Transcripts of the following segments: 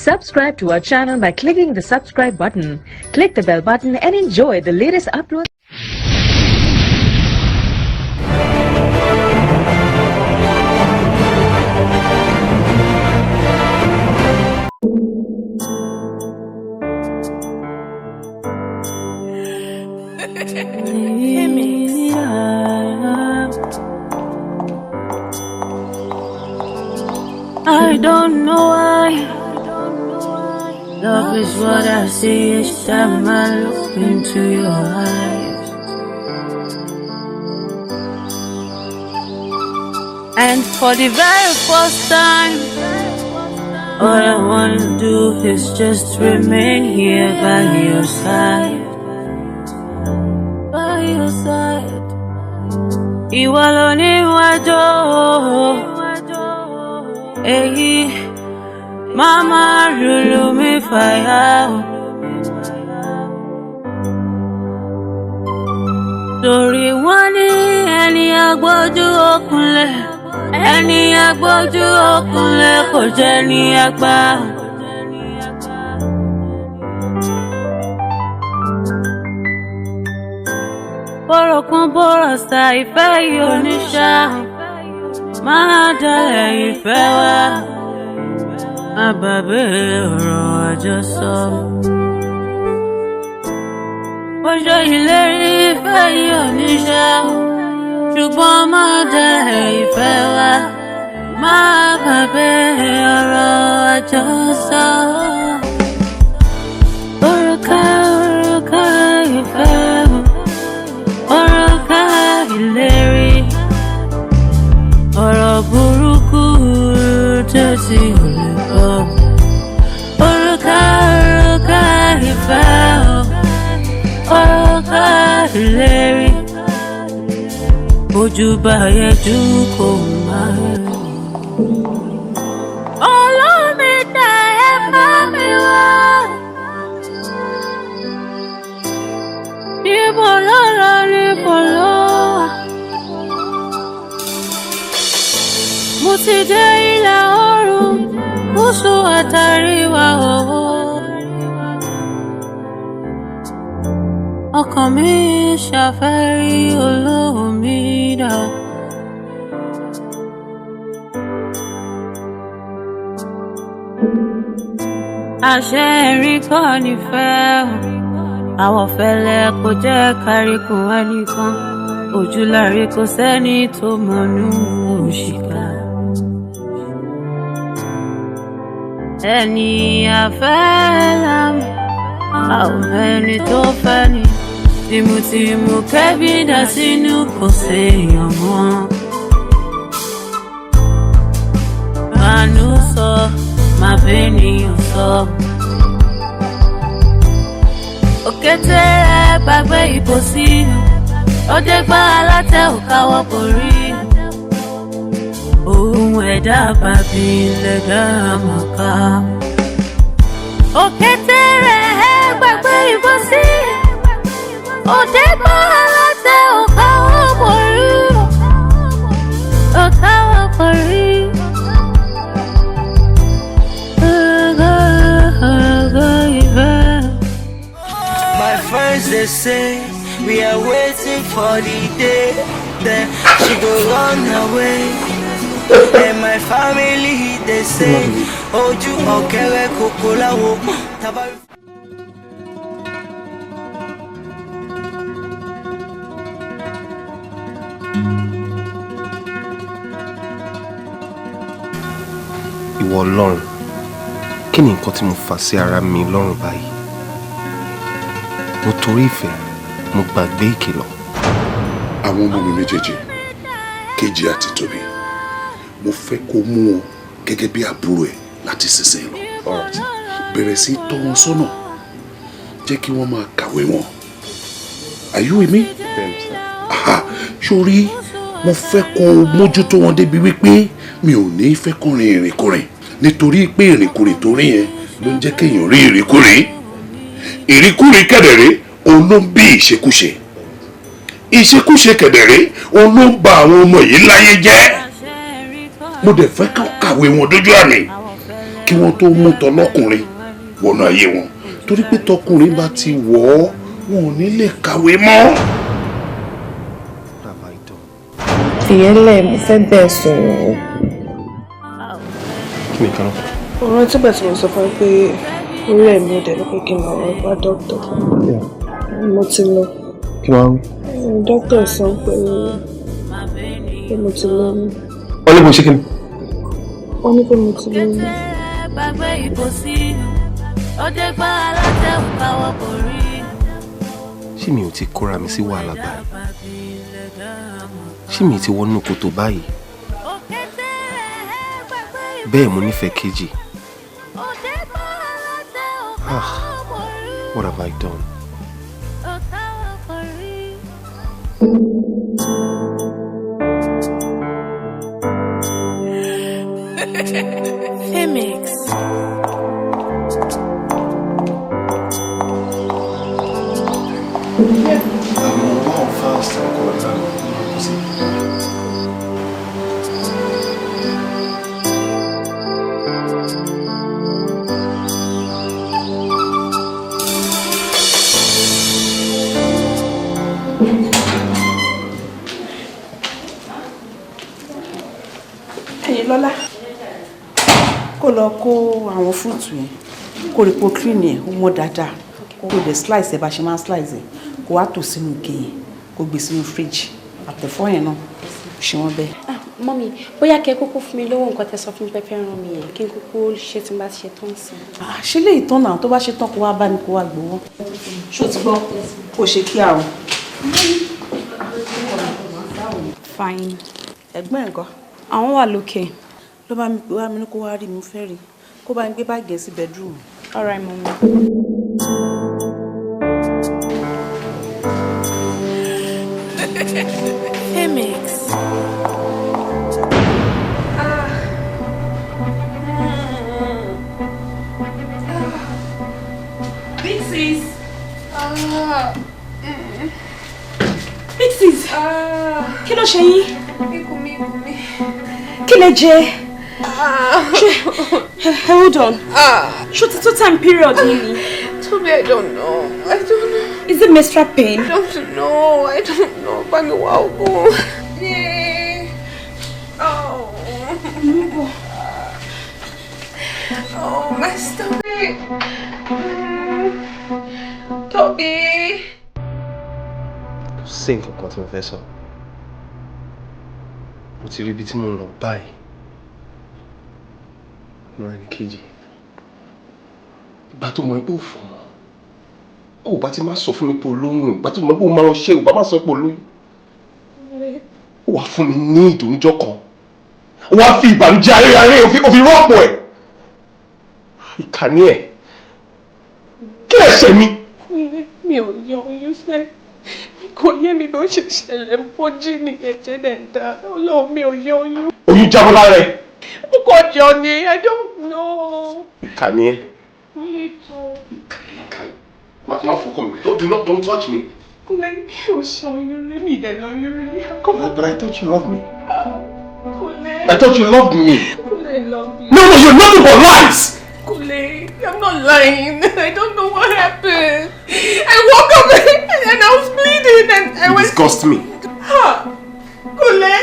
Subscribe to our channel by clicking the subscribe button. Click the bell button and enjoy the latest uploads. I don't know why. Love is what I see each time I look into your eyes. And for the very first time, all I wanna do is just remain here by your side. By your side. Ìwọ ló ní wájú. Hey, Mama lulu mi fire. Torí wọ́n ní ẹni agbójú òkunlẹ̀, ẹni agbójú òkunlẹ̀ kò jẹ́ ní àgbà. Bọ́rọ̀ kan bọ́rọ̀ sá ìfẹ́ yìí ò ní ṣá. Máa dalẹ̀ ìfẹ́ wa, má bàbá ọ̀rọ̀ àjọsọ. Ọjọ́ ìlérí ìfẹ́ yìí ò ní ṣẹ, ṣùgbọ́n máa dalẹ̀ ìfẹ́ wa, má bàbá ọ̀rọ̀ àjọsọ. Oruka, oruka ìfẹ́, oruka ìlérí. Ọ̀rọ̀ burúkú tó ti ò lè bọ́. Oruka, oruka ìfẹ́ o, oruka ìlérí. Ojú bá yẹjú kò máa rí. Olómi dá ẹ bá mi wá. Níbo ló lọ, níbo ló wà? Mo ti dé ilẹ̀ oòrùn, gúúsù àtàríwá òwò. Ọkàn mi ṣàfẹ́rí olómi dà. Àṣẹ ẹ̀rín kọ́ nífẹ̀ẹ́, àwọ̀ fẹ́lẹ́ kò jẹ́ káríkù ẹnìkan. Ojúláre kò sẹ́ni tó mọ̀nú òṣìkà. Ẹni àfẹ́ lámì, àwọn ẹni tó fẹ́ ni. Tìmùtìmù kẹ́bí dá sínú kò séèyàn mọ́. Màánú sọ, màá bẹ́nìyàn sọ. Òkété rẹ̀ gbàgbé ìbòsí. Ọdẹ gbá alátẹ ò káwọ́ kò rí. Ohun ẹ̀dá bàbí lẹ̀dá màkà. Òkété rẹ̀ gbàgbé ìbòsí. Ọdẹ gbá alátẹ ò káwọ́ kò rí. Ò káwọ́ kò rí. My friends they say we are waiting for the day that she go run away. And my family they say ojú ọ̀kẹ́rẹ́ kòkó láwo. Ìwọ Ọlọ́run, kí ni nǹkan tí mo fà sí ara mi lọ́rùn báyìí? Mo torí ìfẹ́, mo gbàgbé ìkìlọ̀. Àwọn ọmọ mi méjèèjì, Kejì àti Tóbi, mo fẹ́ kó mú wọn gẹ́gẹ́ bí àbúrò ẹ̀ láti ṣiṣẹ́ lọ. Bẹ̀rẹ̀ sí tọ́ wọn sọ́nà, jẹ́ kí wọ́n máa kàwé wọn. Are you with me? Sórí, mo fẹ́ kó mójútó wọn débi wípé mi ò ní fẹ́ kó rin ìrìnkúrìn nítorí pé ìrìnkúrìn tó rí yẹn ló ń jẹ́ kéèyàn rí ìrìnkúrìn. Ìrìnkúrìn kẹ̀dẹ̀rẹ́ òun ló ń bí ìṣekúṣe. Ìṣekúṣe kẹ̀dẹ̀rẹ́ òun ló ń ba àwọn ọmọ yìí láyé jẹ́. Mo dẹ̀ fẹ́ kó kàwé wọn dójú àmì kí wọ́n tó mú tọlọ́kùnrin wọnú ayé wọn torí pé tọkùnrin bá ti wọ̀ ọ́ wọn ò ní lè kàwé mọ́. Fìyẹ́lẹ̀ mo fẹ́ bẹ́ẹ̀ sọ̀rọ̀. Kí ni kan náà? Ọ̀rọ̀ tí bẹ̀rẹ̀ tí mo sọ fún pé orí ẹ̀mí ọ̀dẹ̀ ló pé kí n lọ bá dókítà. Mo ti lọ. Kí wọ́n á wí? Dókítà sọ pé mo ti lóyún. Wọ́n ní bó ṣe kí ni? Wọ́n ní pé mo ti lóyún. Ṣé mi ò ti kóra mi sí wàhálà báyìí? Ṣé mi ti wọnú kòtò báyìí? Bẹ́ẹ̀ mo nífẹ̀ẹ́ kejì. What have I done? Femix. Wow, fast and good. Lọ́lá kó lọ kó àwọn fúrúùtù yẹn kó rí po clean yẹn ó mọ́ dáadáa kó dẹ̀ slice ẹ̀ bá ṣe máa slice ẹ̀ kó wá tò sínú ike yẹn kó gbé sínú fridge àtẹ̀fọ́ yẹn náà ṣe wọ́n bẹ́ẹ̀. Mọ́mí bóyá kẹ́ kúkú fún mi lówó nǹkan tẹ́ sọ fún mi pé fẹ́ràn mi yẹn kí n kúkú ṣe tí n bá ṣe tán sí. Ṣé lè tán náà tó bá ṣe tán kó wá bá mi kó wá gbowó. Ṣó ti gbọ́ kó ṣe kí àrùn. Fine. Ẹ̀gbọ́n nǹkan. Àwọn wà lókè. Ló bá mi pè wá mi ní kó wá rí mi fẹ́ rí kó bá mi gbé báàgì ẹ̀ sí bedroom. All right, Mommy. Femix. Big sis. Big sis. Kí ló ṣe yín? Ikùn mi. Kí lẹ jẹ? Hold on. Should the time period mean? Toby, I don't know. Is it menstrual pain? I don't know. Bá mi wá oògùn. Oh, my stomach. Toby. Sí nǹkan kan tí mo fẹ́ sọ. Mo ti rí ibi tí mo ń lọ báyìí. Mo rẹ̀ ní kejì. Ìgbà tó mọ̀ pé ò fọ́ mọ́. Ó bá ti máa sọ fún mi pé olóyún. Ìgbà tó mọ̀ pé ó máa lọ ṣe ò bá máa sọ pé olóyún. Ó wá fún mi ní ìdùnnújọ́ kan. Ó wá fi ìbànújẹ́ ayérayé òfin rọ́pò ẹ̀. Ìkànnì ẹ̀. Kí lẹ ṣe mi? Mi ò yọ oyún sẹ́. Kò yé mi bó ṣe ṣẹlẹ̀ fọ́jí ní ẹ̀jẹ̀ dẹ̀dá. Ọlọ́run mi ò yọ oyún. Oyún jábọ́ lára ẹ̀. Ó kò jọ ni, I don't know. Ìkànnì ẹ̀. Má fọkàn mi. Don't touch me. Kúnlẹ̀ mi ò ṣe oyún rí mi ìdẹ̀ lóyún rí. But I thought you loved me. Kúnlẹ̀. I thought you loved me. Kúnlẹ̀ love you. No, you're nothing but lies. Kúnlẹ̀, I'm not lying. I don't know what happened. I woke up and I was bleeding and I You was... disgust me. Kúnlẹ̀.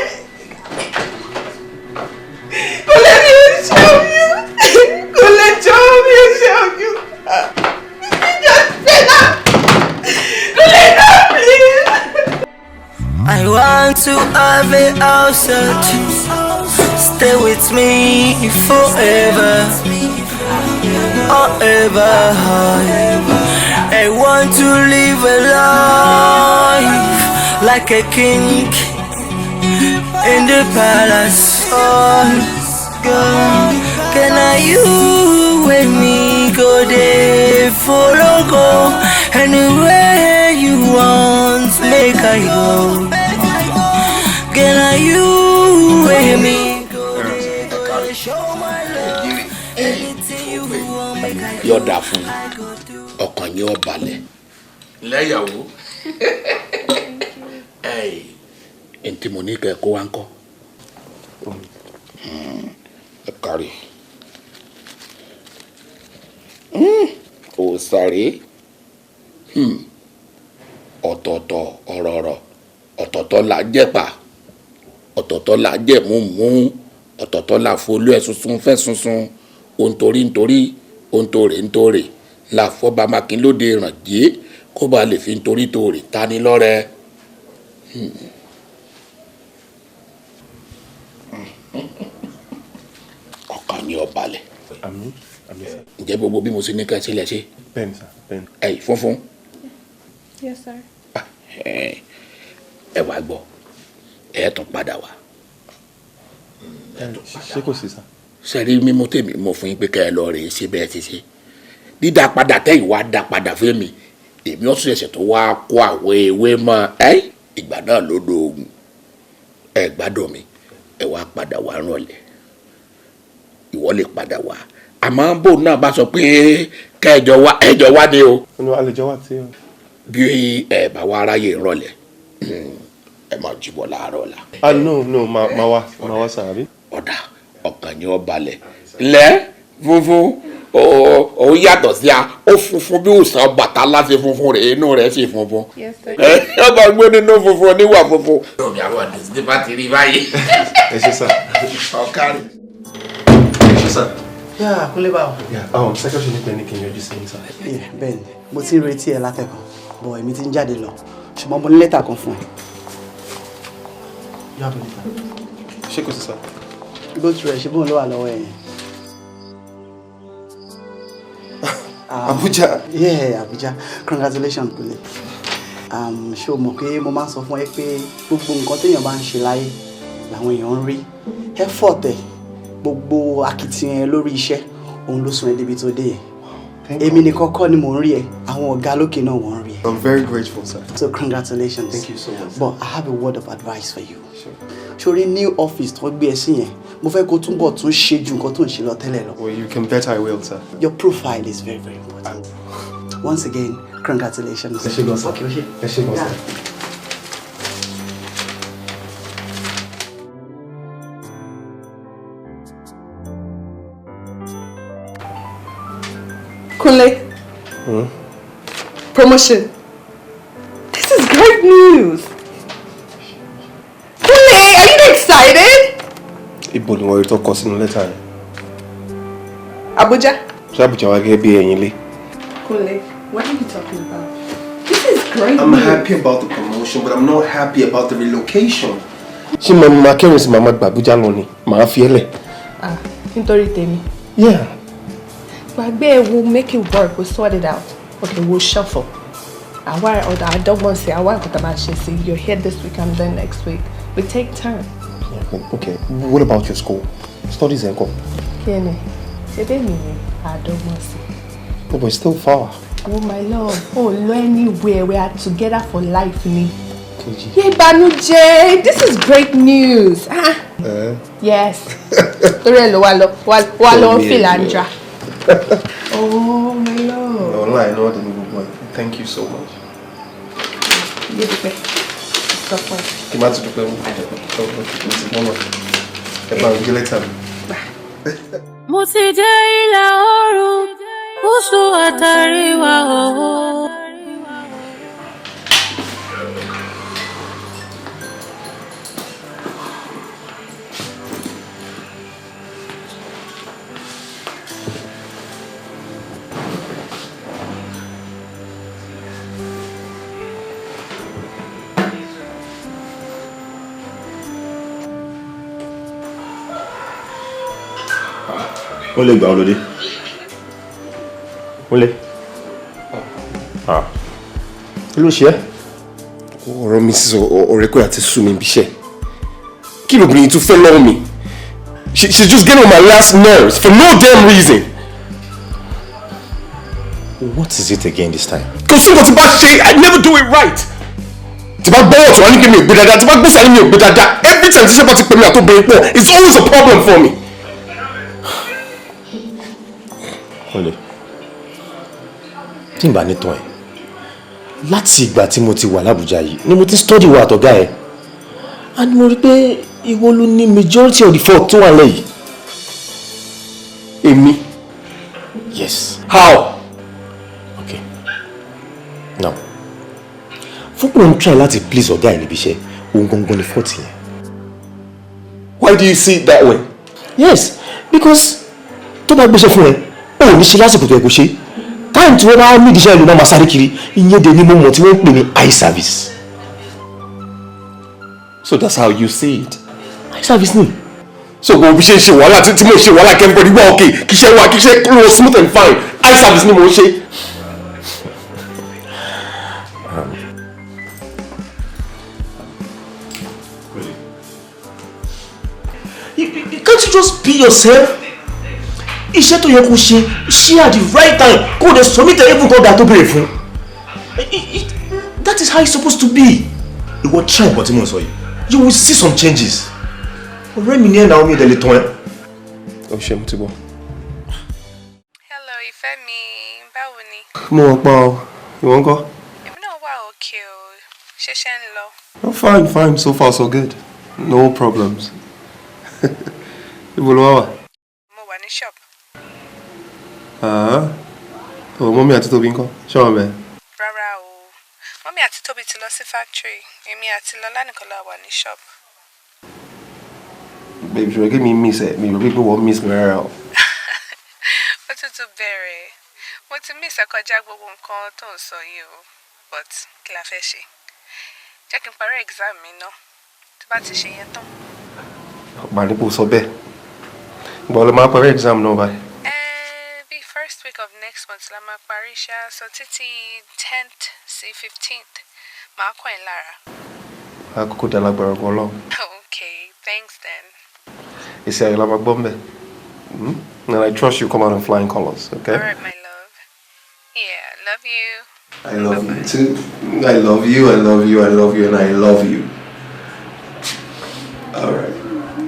Kúnlẹ̀ mi ò ṣe oyún. Kúnlẹ̀ jọ mi ò ṣe oyún. Just say that. Kúnlẹ̀ náà, please. I want to have a house, stay with me forever, forever. I want to live a life like a king in the palace. Oh, God, can I you with me go there, follow go anywhere you want, make I go. Can I you with me go there, show my love, anything you want, make I go. Yóò dà fún ọkàn yín ó balẹ̀. Lẹ́yàwó. Ntí mo ní kẹ́ kó wá ń kọ́. Ẹ kárí. Ó sáré. Ọ̀tọ̀ọ̀tọ̀ ọ̀rọ̀ọ̀rọ̀, ọ̀tọ̀ọ̀tọ̀ là jẹ́pà, ọ̀tọ̀ọ̀tọ̀ là jẹ́ múmú, ọ̀tọ̀ọ̀tọ̀ là folú ẹ̀ sunsun fẹ́ sunsun, ohun torí nítorí, ohun tòrè nítorí, là fọba Makínlóde Ìrànjẹ́ kó ba lè fi nítorí tòrè tani lọ́rẹ. Ọkàn ni ó balẹ̀. Àmín, àmín sir. Ǹjẹ́ gbogbo bí mo ṣe ní ká ṣe lẹ ṣe? Bẹ́ẹ̀ni sir, bẹ́ẹ̀ni. Ẹ̀yìn funfun. Yes, sir. Ẹ wá gbọ́, ẹ tún padà wá. Ṣé kò sí sir? Sẹ́rí mímú tèmi mo fún yín pé kẹ́ ẹ lọ rèé ṣe bẹ́ẹ̀ ti ṣe. Dídá padà tẹ́yìn wá dá padà fún mi. Èmi ọ̀sùn ẹ̀sẹ̀ tó wá kó àwọ̀ ewé mọ́ ìgbà náà ló do ogun. Ẹ gbádùn mi, ẹ wá padà wá rànlẹ̀. Ìwọ lè padà wá. Àmọ́ bó náà bá sọ pé kẹ́ẹ̀jọ wá ni o. Inú àlejò wà tí o. Bí ẹ bá wá aráyè rànlẹ̀, ẹ máa jùbọ̀ láàárọ̀ la. No, máa wá sàbí. Ọ̀dà ọkàn ni ó balẹ̀. Lẹ́ funfun ó yàtọ̀ sí a ó funfun bí òsàn bàtà láti funfun rẹ̀ inú rẹ̀ sì funfun. Ẹ bá gbé nínú funfun oníwà funfun. Omi àwọn àdìsí ti bá ti rí báyìí. Ẹ ṣé sir. Ọ̀kárí. Ẹ ṣé sir. Yà kúnlé báwo. Secretary ní pẹ̀lú kí n yọjú sí ní sir. Bẹ́ẹ̀ni, mo ti ń retí ẹ látẹ̀kọ̀, bọ̀ èmi ti ń jáde lọ. Ṣùgbọ́n mo ní lẹ́tà kan fún ẹ. Ṣé kò sí sir? Go through ẹ, ṣe bóun ló wà lọ́wọ́ ẹ yẹn. Abuja. Yeah, Abuja. Congratulations, Kule. Ṣé o mọ̀ pé mo máa ń sọ fún ẹ pé gbogbo nǹkan téèyàn bá ń ṣe láyé làwọn èèyàn ń rí. Effort ẹ, gbogbo akitiyan ẹ lórí iṣẹ́, òun ló sún ẹ débi tó dé yẹn. Èmi ni kọ́kọ́ ni mò ń rí ẹ, àwọn ọ̀gá lókè náà wọ́n ń rí ẹ. I'm very grateful, sir. So congratulations. Thank you so much. But I have a word of advice for you. Sure. Sori new office tó gbé ẹ sí yẹn, mo fẹ́ kó túnbọ̀ tún ṣe ju nǹkan tó ń ṣe lọ tẹ́lẹ̀ lọ. Well, you can bet I will, sir. Your profile is very, very important. Once again, congratulations. Ẹ ṣé gan, sir. Okay, Ẹ ṣé gan, sir. Kunle. Promotion. This is great news. Kunle, are you excited? Ibo ni wọ́n rí tó kọ sínú lẹ́tà yẹn. Abuja. Ṣé Abuja wá gẹ́gẹ́ bí ẹ̀yin lé? Kunle, what are you talking about? This is great I'm news. happy about the promotion, but I'm not happy about the relocation. Ṣé mo máa kẹ́rin sí màmá gba Abuja lọ ni? Màá fi ẹ́ lẹ̀. Nítorí tèmi. Yeah. Gbàgbé, we'll make it work. We'll sort it out. Okay, we'll shuffle. I don't want to say, you're here this week and then next week. We take turn. Okay, what about your school? Studies and go. Kenny, I don't want to say. No, but it's still far. Oh, my love. Oh, anywhere. We are together for life, me. KG. Yeah, Banuje, this is great news. Yes. Walo Philandra. Oh, my love. No lie, no, I didn't go one. Thank you so much. Mo ti dé ìlà oòrùn, gúúsù àtàríwá o. Ó lè gbà ọ́ lóde. Ó lè. Kí ló ṣe ẹ́? Ọ̀rọ̀ Mrs. Oruka àti sú mi bíṣẹ́. Kí lóbìnrin tún fẹ́ lọ́wọ́ mi? She's just getting on my last nerves for no damn reason. What is it again this time? Kò sí nǹkan tí bá ṣe, I never do it right. Tí bá gbọ́wọ́ tí wọ́n ní kí mi ò gbé dáadáa, tí bá gbèsè ní mi ò gbé dáadáa, every time tí ṣe bá ti pè mí àtọ́bìnrin pọ̀, it's always a problem for me. Olè, tí n bá ní tán ẹ̀, láti ìgbà tí mo ti wà l'Abuja yìí ni mo ti study wa àtọ̀gá ẹ̀, and mo rí pé ìwọ ló ní majority of the fault tó wà lẹ́yìn. Èmi? Yes. How? Okay. Now, Fúnpọ̀ ń try láti please ọ̀gá ẹ̀ níbi iṣẹ́, òun gangan ni fault yẹn. Why do you see it that way? Yes, because tó bá gbéṣẹ́ fún ẹ, ó ò ní ṣe lásìkò tó yẹ kó ṣe. Time tí wọ́n bá ní ìdíṣẹ́ ìlú náà máa sáré kiri, ìyẹn dè ní mo mọ̀ tí wọ́n ń pè ní eye service. So that's how you see it. Eye service ni. So go bí ṣe wàhálà tí mo ṣe wàhálà kẹ́ńpẹ́ nígbà okay kí ṣe lọ smooth and fine eye service ni mo ń ṣe. Can't you just be yourself? Iṣẹ́ tó yẹ kó ṣe at the right time kó o dẹ̀ submit even tó dáa tó béèrè fún. That is how it's supposed to be. Ìwọ try nǹkan tí mo sọ yìí. You will see some changes. Ọ̀rẹ́ mi ní ẹ̀ náà omi ìdẹ̀lẹ̀ tán ẹ́. Ó ṣe mo ti bọ̀. Hello, ìfẹ́ mi, báwo ni? Mo wọ́n pa ọ, ìwọ ń kọ́? Èmi náà wà okay o, ṣẹ̀ṣẹ̀ ń lọ. Oh, fine, so far so good. No problems. Ibo ló wà? Mo wà ní shop. Mọ́mí àti Tóbi ń kọ́? Ṣé wọ́n bẹ̀? Rárá o, mọ́mí àti Tóbi ti lọ sí factory, èmi àti Lọlá nìkan la wà ní shop. Babe, ṣùgbọ́n kí mi miss ẹ̀, mi ò rí pé wọ́n miss mi rárá o. Ó tútù bẹ̀rẹ̀, mo ti miss ẹ kọjá gbogbo nǹkan tó ń sọ yìí o, but kí la fẹ́ ṣe? Jẹ́ kí n parí exam mi náà, tó bá ti ṣe yẹn tán. Màá ní kó sọ bẹ́ẹ̀. Ìgbà ló máa parí exam náà báyìí. Bí first week of next month la máa parí ṣá, so títí 10th sí 15th, màá kọ́ ẹ̀ lára. Àkókò dá lágbára gan lọ. Okay, thanks then. Èsì ayọ̀ la máa gbọ́ mbẹ̀. And I trust you come out in flying colors, okay? All right, my love. Yeah, love you. I love you too. I love you, and I love you. All right.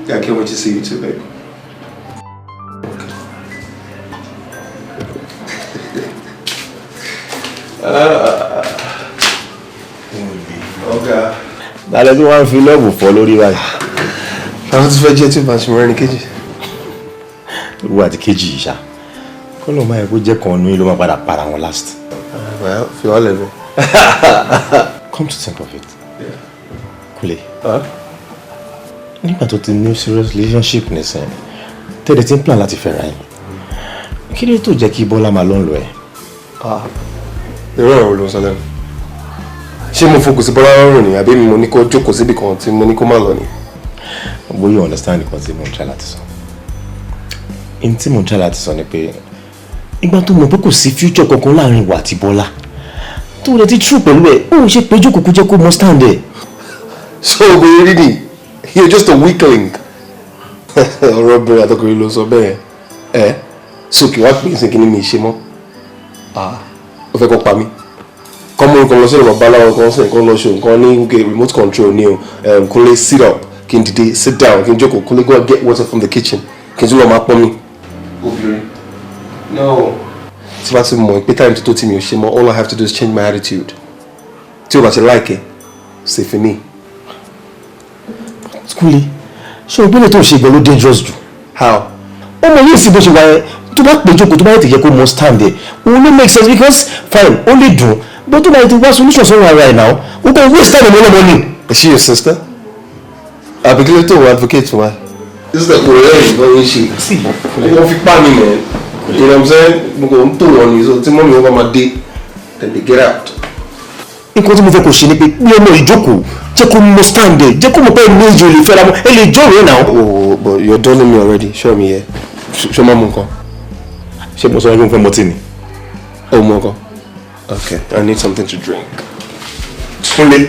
I can't wait to see you too, baby. Okay. Lálẹ́ tí wọ́n fi lọ́ọ̀bù fọ́ lórí báyìí. Àwọn tí fẹ́ jẹ́ tí bá ṣe mọ́ ẹni kejì. Ìwọ àti kejì yìí ṣá. Kọ́lọ̀ máa yẹ kó jẹ́ kan ní ló máa padà para wọn last. Well, fi wá lẹ́nu. Come to think of it. Kúlẹ̀. Nígbà tó ti ní serious relationship nísìnyí, tẹ́lẹ̀ tí ń plan láti fẹ́ra yín. Kí ló tó jẹ́ kí Bọ́lá máa lọ́n lọ ẹ̀? Irú ọ̀rọ̀ ló ń sọ lẹ́nu. Ṣé mo focus sí Bọ́lá lọ́rùn ni àbí mo ní kó jókòó síbi kan tí mo ní kó má lọ ni? Bóyá you understand nǹkan tí mo ń try láti sọ. N tí mo ń try láti sọ ni pé ìgbà tó mọ̀ pé kò sí future kankan láàrin ìwà àti Bọ́lá tó rẹ̀ ti true pẹ̀lú ẹ̀ ó ń ṣe pé jókòó kó jẹ́ kó mọ́ stand ẹ̀. So ògbóni rí ni you're just a weakling. Ọ̀rọ̀ obìnrin àtọkùnrin ló sọ bẹ́ẹ̀ ẹ̀ sókè wá pè é sí kí ni mi ṣe mọ́ ó fẹ́ kó pa mí kọ́mú nǹkan lọ sọ́dọ̀ bàbá aláwọ̀ kan sẹ́yìn kan lọ ṣe nǹkan ní remote control ní o Kúnlé sit up kí n dìde sit down kí n jókòó Kúnlé go and get water from the kitchen kí n tún lọ máa pọ́n mi. Obìnrin no. Tí bá ti mọ̀ pé time tó tí mi ò ṣe mọ́ all I have to do is change my attitude tí o bá ti like ẹ̀ ṣe fi ní. Kúnlé ṣé o gbọ́dọ̀ tó ṣe gan ló dangerous jù. How? ọmọ yìí sì bó ṣe wáyé tó bá pè jókòó tó bá yẹ ti yẹ kó mọ stand there òun ló make sense because fine ó lè dùn bó tó bá yẹ ti wá solution sọ̀rọ̀ ara ẹ̀ náà ó kàn waste time ọmọ ọlọ́mọ ni. Is she your sister? Àbíkílẹ̀ tó advocate for her. This is the Korean going she. See, wọ́n fi pa mi mẹ́. You know what I'm saying? Mo kò ń tò wọ́n ni so tí mọ́mí wọn bá máa dé then they get out. nǹkan tí mo fẹ́ kó ṣe ni pé bí ọmọ ìjókòó jẹ́ kó mọ stand there jẹ́ kó mọ̀ pé ẹni èjì ò lè fẹ́ ra mọ́ ẹ lè jọ́ rẹ̀ náà. Oh, but you're dulling me already. Show me here. Show me nǹkan. ṣé mo sọ wọn fẹ́ mọtí ni. Oh, mo nǹkan. Okay, I need something to drink. Kúnlé.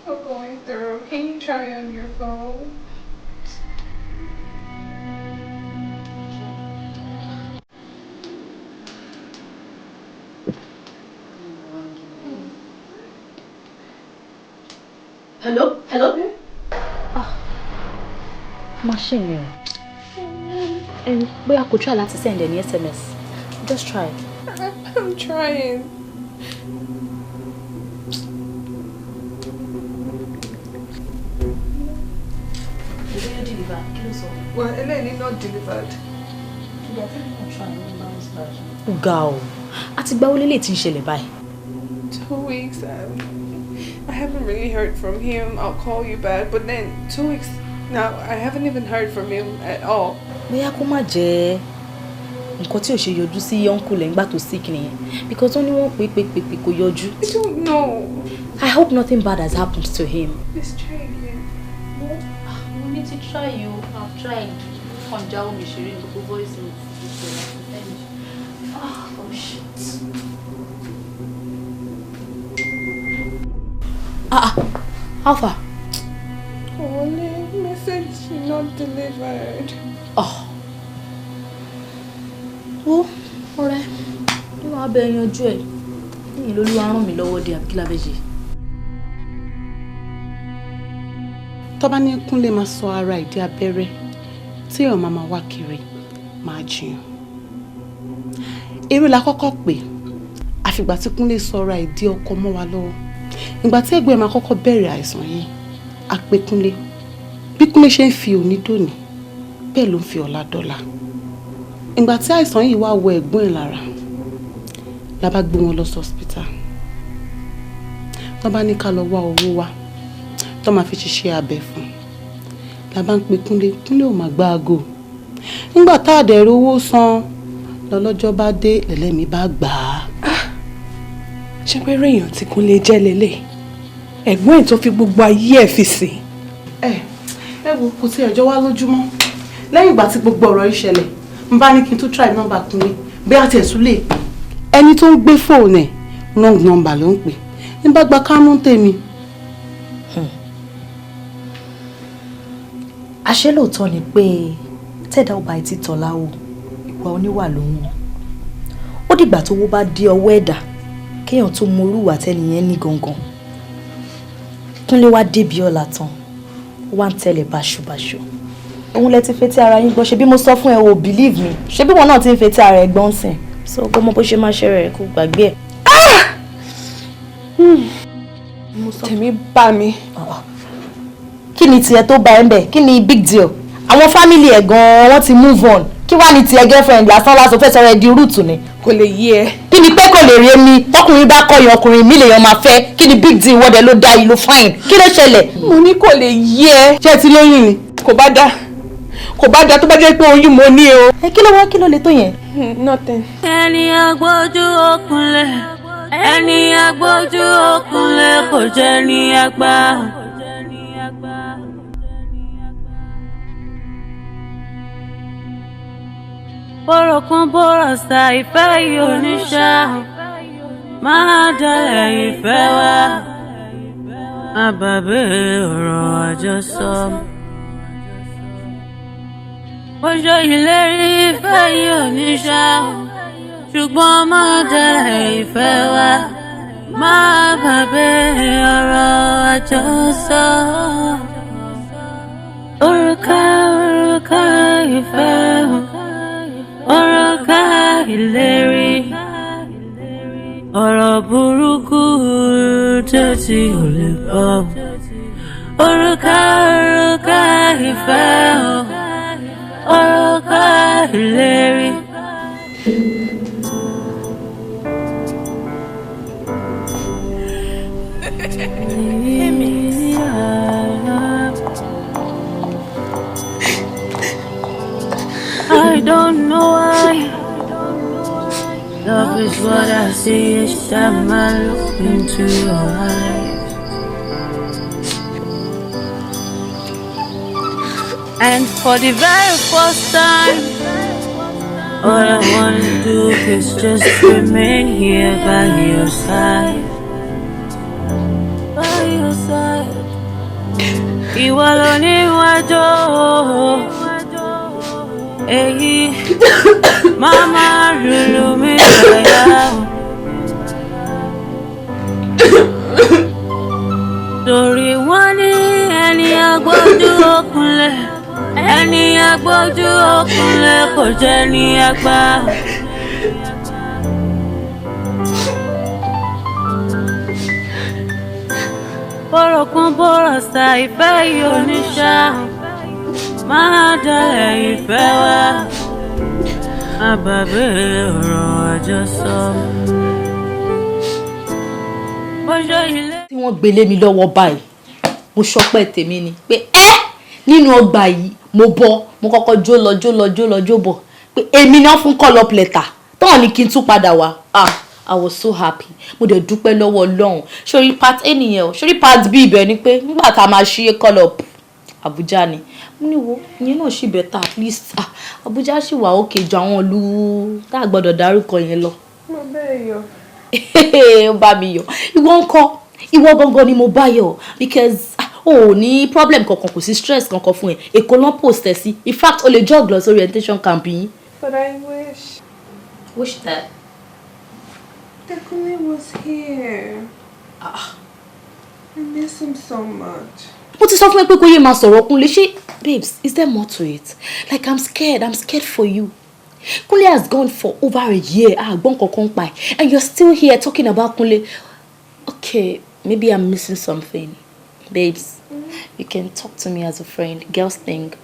We're going through. Can you try on your phone? Hello? Hello? Machine. And we could try to send any SMS. Just try. I'm trying. Did you deliver? Well, Elaine not delivered. Ugao. Àti ìgbà wo lélẹ̀ tí ń ṣẹlẹ̀ báyìí? 2 weeks. I haven't really heard from him. I'll call you back. But then 2 weeks now, I haven't even heard from him at all. Bóyá kó má jẹ́ nǹkan tí ò ṣe yọjú sí uncle ẹ̀ ńgbà tó sick nìyẹn. Because ó ní wọ́n pé kò yọjú. I don't know. I hope nothing bad has happened to him. Let's try again. We need to try you. I've tried. Konja omi ṣeré gbogbo voice note. Oh shit. How far? Only message not delivered. Oh. Oh, ọ̀rẹ́. Ní wàá bẹ yanjú ẹ̀. Ní Olúwa ràn mí lọ́wọ́ dé àbí kí la fẹ́ ṣe. Tó bá ní Kúnlé máa sọ ara ìdí abẹ́rẹ́ tí èèyàn máa wá kiri máa jiyàn. Eré la kọ́kọ́ pè àfìgbà tí Kúnlé sọ ara ìdí ọkọ mọ́ wa lọ́wọ́. Ìgbà tí ẹgbẹ́ máa kọ́kọ́ bẹ̀rẹ̀ àìsàn yìí a pè Kúnlé. Bí Kúnlé ṣe ń fi òní dòní bẹ́ẹ̀ ló ń fi ọ̀la dọ́là. Ìgbà tí àìsàn yìí wá wọ ẹ̀gbọ́n ẹ̀ lára la bá gbé wọn lọ sí hospital. Tó bá ní ká lọ wá owó wá tó máa fi ṣiṣẹ́ abẹ fún. La bá ń pe Kúnlé ò máa gba aago. Nígbà tá a dẹ̀ rówó san lọ́lọ́jọ́ bá dé lẹ́lẹ́mí bá gbà á. Ṣé pé èèyàn tí Kúnlé jẹ́ lélẹ̀? Ẹ̀gbọ́n ẹ̀ tó fi gbogbo ayé ẹ̀ fi sìn. Ẹ wo kò tí ẹjọ́ wá lójúmọ́. Lẹ́yìn ìgbà tí gbogbo ọ̀rọ̀ yìí ṣẹlẹ̀ n bá ní kí n tún try nọ́mbà Kúnlé bí a tiẹ̀ tún lè pè. Ẹni tó ń gbé fóònù ẹ̀ wrong number ló ń pè. Ní bá gba kámú tèmi. Àṣé lóòótọ́ ni pé tẹ́dá ọba ẹ̀ ti tọ́lá o ìwà oníwà ló ń wò. Ó dìgbà tó wó bá dé ọwọ́ ẹ̀dá kéèyàn tó mọ orúwà tẹ́nìyẹn ní gangan. Kúnlé wá débi ọ̀la tán ó wá ń tẹ̀lé báṣubàṣu. Òun lẹ ti fetí ara yín gbọ́ ṣe bí mo sọ fún ẹ o believe me ṣe bí wọn náà ti ń fetí ara ẹ gbọ́n sìn so kó mọ bó ṣe máa ṣe rẹ̀ kó gbàgbé ẹ̀. Tèmi bá mi. Kí ni tiẹ̀ tó bá ẹ ń bẹ̀? Kí ni big deal? Àwọn family ẹ̀ gan-an wọ́n ti move on. Kí wá ní tiẹ̀ girlfriend lásán lásán fẹ́ sọ̀rọ̀ ẹ̀ di rúùtù ni? Kò lè yé ẹ. Kí ni pé kò lè rí mi? Tọkùnrin bá kọyàn ọkùnrin mi lèèyàn máa fẹ́. Kí ni big deal wọ́dẹ ló dá yìí ló fine? Kí ló ṣẹlẹ̀? Mo ní kò lè yé ẹ. Ṣé ti lóyún ni? Kò bá dá tó bá jẹ́ pé oyún mo ní o. Kí ló wá kí ló lè tó yẹn? Nothing. Ẹni agbójú òkunlẹ̀, ẹni agbójú òkunlẹ̀ kò jẹ́ ní àgbà. Bọ́rọ̀ kan bọ́rọ̀ sá ìfẹ́ yìí oníṣà, máa dalẹ̀ ìfẹ́ wa, má bàbá ọ̀rọ̀ àjọsọ. Ojo ìlérí ìfẹ́ yìí oníṣà, ṣùgbọ́n máa dalẹ̀ ìfẹ́ wa, má bàbá ọ̀rọ̀ àjọsọ. Oruka, oruka ìfẹ́, Oruka ìlérí, ọ̀rọ̀ burúkú tẹ́tí ò lè bọ́. Oruka, oruka ìfẹ́, Oruka ìlérí. I don't know why. Love is what I see each time I look into your eyes. And for the very first time, all I wanna do is just remain here by your side. By your side. Ìwọ ló ní wájú. Èyí mama lulu mi láyà. Torí wọ́n ní ẹni agbójú òkunlẹ̀, ẹni agbójú òkunlẹ̀ kò jẹ́ ní àgbà. Bọ́rọ̀ kan bọ́rọ̀ sá ìfẹ́ yìí oníṣà, máa dalẹ̀ ìfẹ́ wa, má bàbá ọ̀rọ̀ àjọsọ. Tí wọ́n gbélé mi lọ́wọ́ báyìí, mo ṣọpẹ́ tèmi ni pé nínú ọgbà yìí mo bọ́, mo kọ́kọ́ jó bọ̀ pé èmi náà fún call up letter tán ní kí n tún padà wá. I was so happy. Mo dẹ̀ dúpẹ́ lọ́wọ́ Ọlọ́run. Sórí part A nìyẹn o, sórí part B ibẹ̀ ni pé nígbà tá a máa ṣí call up Abuja ni mo ní wo ìyẹn náà ṣì better at least Abuja ṣì wà òkè ju àwọn ìlú tá a gbọ́dọ̀ dárúkọ yẹn lọ. Mo bẹ́ẹ̀ yọ. Ó bá mi yọ. Ìwọ ńkọ́? Ìwọ gangan ni mo bá yọ because o ní problem kankan, kò sí stress kankan fún ẹ. Èkó ló ń post ẹ sí. In fact o lè jog lọ sí orientation camp yín. But I wish. Wish that. Dekunle was here. I miss him so much. Mo ti sọ fún ẹ pé kó yé máa sọ̀rọ̀ Kúnlé. Ṣé babes, is there more to it? Like I'm scared for you. Kúnlé has gone for over a year. Gbọ́n kankan pa ẹ̀. And you're still here talking about Kúnlé. Okay, maybe I'm missing something. Babes, you can talk to me as a friend. Girls think,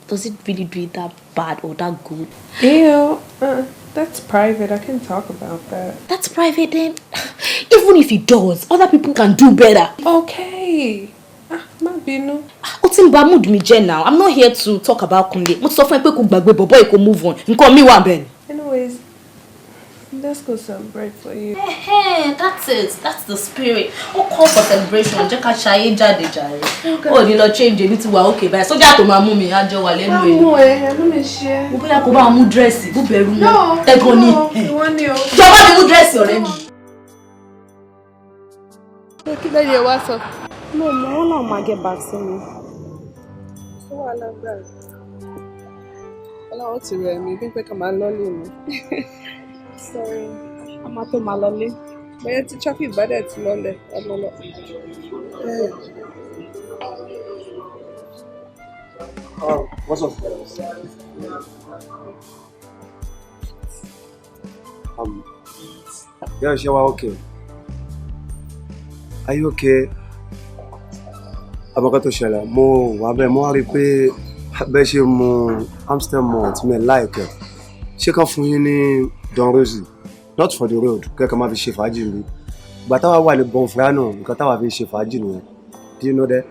does it really do it that bad or that good? Ew, that's private. I can't talk about that. That's private then. Even if it does, other people can do better. Okay. Má bínú. Ó ti ń ba mood mi jẹ́ now. I'm not here to talk about Kúnlé. Mo ti sọ fún ẹ pé kó gbàgbé bọ̀bọ́ ẹ kó move on. Nǹkan mi wà bẹ́ẹ̀ ni. Anyways, let's go celebrate for you. Hey, that's it. That's the spirit. Ó call for celebration. Jẹ́ ká ṣayé jáde jàre. Ó ní lọ change èmi ti wà okay báyìí. Sójà tó máa mú mi á jọ wà lẹ́nu ẹ̀. Mú ẹ, ẹnu mi ṣe. Mo bóyá kó bá mú dírẹ́sì, bó bẹ̀rù mọ́. No, Ẹ̀gàn ni. Ìwọ ni o. Jọba mi mú dírẹ́sì ọ̀rẹ́ mi. Kí lẹ́yìn ẹ wá sọ? No, wọn náà máa get back sí mi. Ó wà lágbára. Ọlọ́run ti rẹ̀ mí bí pé ká máa lọ́lé mi. Sorry, a máa tó máa lọlé. Bóyá tí traffic bá dẹ̀ ti lọ́lẹ̀, ọmọ lọ. What's up? Yeah, Shewa, okay. Are you okay? Abokato Shela, mo wabe mo rí pé be ṣe mo Amsterdam mo tí me like. Ṣé kan fún yín ní Don Rosie, not for the road. Kẹ́ kan má fi ṣe fàájì nbi. Ìgbà tá wà wà ní Bonfrano, nǹkan tá wà fi ṣe fàájì nìyẹn. Do you know that?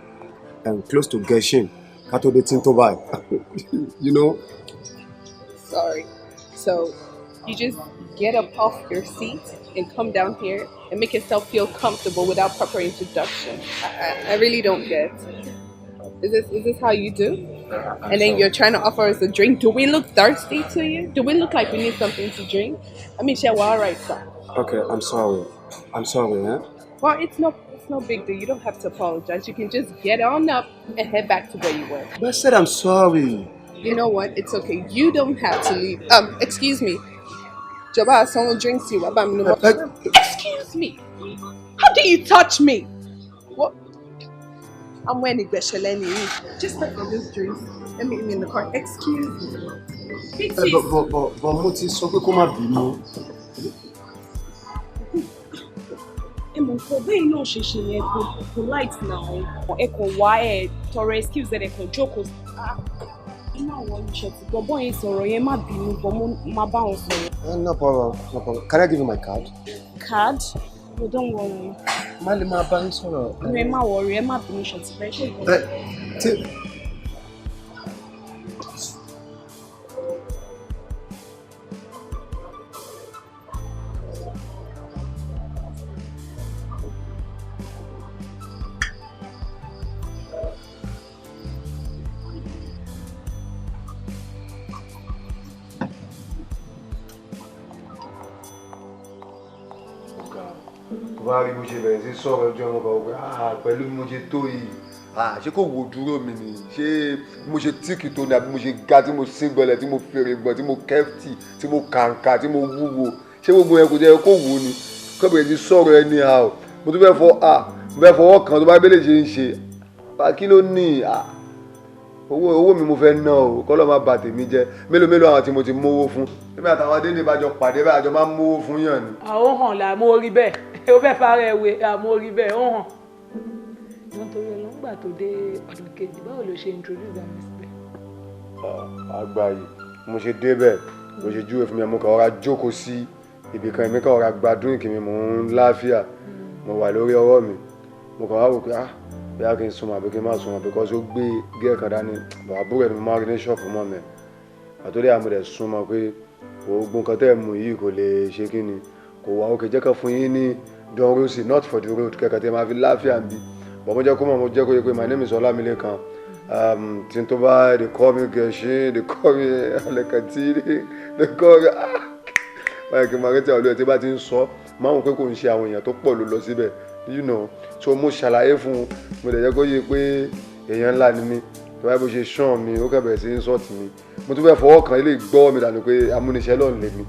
Close to Genshin. Ká tó dé Tinto Bay. You know? Sorry. So, you just get up off your seat and come down here and make yourself feel comfortable without proper introduction. I really don't get. Is this how you do? And then you're trying to offer us a drink. Do we look thirsty to you? Do we look like we need something to drink? I mean, we're all right, sir. Okay, I'm sorry. Eh? Well, it's no big deal. You don't have to apologize. You can just get on up and head back to where you were. But I said I'm sorry. You know what? It's okay. You don't have to leave. Excuse me. Jaba, someone drinks you. Excuse me. How dare you touch me? What? I'm wearing Beshaleni. Just let me just drink and meet me in the car. Excuse me. But Moti sọ pé kó má bínú. Kò bẹ́ẹ̀ náà ṣe ṣe yẹn kò polite náà. Ẹ kò wá ẹ̀ tọrọ excuse ẹ̀ kò jókòó. Inú àwọn oníṣẹ́ ti gbọ́ yẹn sọ̀rọ̀ yẹn má bínú bọ́ mo má bá wọn sọ̀rọ̀. No problem. Can I give you my card? Card? No, don't worry. Má lè máa bá yín sọ̀rọ̀. No, ẹ má worry, ẹ má bínú ṣe ti fẹ́ ṣe ìgbọ́. Wá rí bó ṣe bẹ̀rẹ̀ sí sọ̀rọ̀ ọjọ́ ọmọ kan pé pẹ̀lú bí mo ṣe tó yìí ṣé kò wo dúró mi ni ṣé mo ṣe tíìkì tó ní àbí mo ṣe ga tí mo síngbọ̀lẹ̀ tí mo fèrè gbọ̀n tí mo kẹ́fìtì tí mo kàǹkà tí mo wúwo ṣé gbogbo yẹn kò jẹ́ kó wù ú ni kó bẹ̀rẹ̀ sí sọ̀rọ̀ ẹni mo tún fẹ́ fọwọ́ kan tó bá gbélé ṣe ń ṣe kí ló ní owó mi mo fẹ́ ná o kọ́ lọ́ọ́ má bà tèmi jẹ́ mélòó àwọn tí mo ti mówó fún nígbà táwọn adé ní ìbàjọ́ pàdé bẹ́ẹ̀ àjọ máa ń mówó fún yàn ni. àwọn hàn là mo rí bẹ́ẹ̀ ó fẹ́ fara ẹ̀wẹ̀ àmọ́ rí bẹ́ẹ̀ ó hàn. nítorí ọlọ́ngbà tó dé ọdún kejì báwo ló ṣe introduce àmì síbẹ̀. àgbáyé mo ṣe débẹ̀ mo ṣe júwe fún mi mo kàn ọ̀rá jókòó sí ibì kan èmi kàn ọ̀rá gbádùn kí mi mò ń láàfíà mo wà lórí ọwọ́ mi mo kàn wá wò pé bí a kì í súnmọ́ àbí kí n má súnmọ́ because ó gbé gẹ́ẹ̀ kan dání àbúrò ẹ̀ ni mo máa rí ní ṣọ́ọ̀fù mọ́ mi àtúndì àmúdẹ̀ súnmọ́ pé gbogbo nǹkan tẹ́ ẹ̀ mú yìí kò lè ṣe kí ni kò wá òkè jẹ́ ká fún yín ní Don Rosie not for the road kẹ́kẹ́ tí ma fi láàfíà bí bọ̀ mo jẹ́ kó mọ̀ mo jẹ́ kó yẹ pé my name is Olamilekan Tinto Bay they call me Genshin they call me Alekatiri they call me báyìí kí n máa rẹ́tí àwọn olóyè tí bá ti ń sọ máa ń pé kò ń ṣe àwọn èèyàn tó pọ̀ ló lọ síbẹ̀ you know so mo ṣàlàyé fún un mo lè jẹ́ kó yẹ pé èèyàn ńlá ni mí tó báyìí bó ṣe ṣàn mi ó kẹ́bẹ̀rẹ̀ sí ń sọ̀tì mi mo tún fẹ́ fọwọ́ kan ilé ìgbọ́ mi dànù pé amúniṣẹ́ lọ́ọ̀ lè mi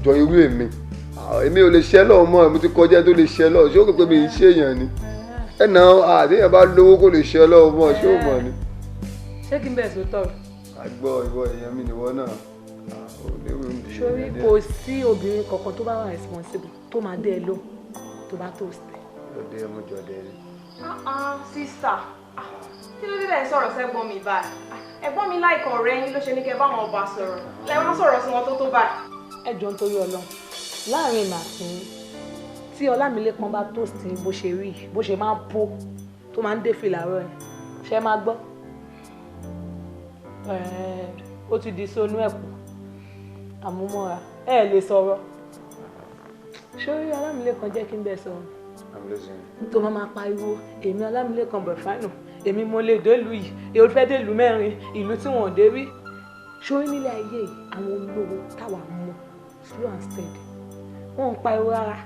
jọ irú èmi ò lè ṣẹ́ lọ́ọ̀ mọ́ mo ti kọjá tó lè ṣẹ́ lọ́ọ̀ ṣé ó kò pé mi ń ṣe èèyàn ni ẹ̀nà àdéhùn bá lówó kó lè ṣẹ́ lọ́ọ̀ mọ́ ṣé ó mọ̀ ni. ṣé kí n bẹ̀ sọ́tọ̀? àgbọ̀ ìwọ èèyàn mi nìwọ náà. sórí kò sí obìnrin kankan tó bá wà responsible tó máa dé ẹ lóhùn tó bá tó sí. lóde ọmọ jọdẹ ni. sísà kí ló dé lẹ́yìn sọ̀rọ̀ sẹ́gbọ́n mi báyìí ẹ̀gbọ́n mi láìka ọ̀rẹ́ yín ló ṣe ní kẹ́ bá wọn ọba sọ̀rọ̀ lẹ́yìn wọn sọ̀rọ̀ sí wọn tó báyìí. ẹ jọ ń torí Ọlọ́run láàrin màsín tí Ọlámilékan bá tòsí bó ṣe rí bó ṣe máa ń pó tó máa ń dé fìlà rọ ẹ ṣe máa gbọ́ ó ti di sónú ẹ̀kú àmúmọ́ra ẹ lè sọ̀rọ̀ ṣórí Ọlámilékan jẹ́ kí n bẹ̀ sọ̀rọ̀ tó máa pariwo èmi Ọlámilékan bọ̀fánù èmi mo lè délùú yìí èmi fẹ́ délùú mẹ́rin ìlú tí wọ́n dé rí ṣórí nílé ayé àwọn olówó táwa mọ̀ slow and steady wọ́n ń pariwo rárá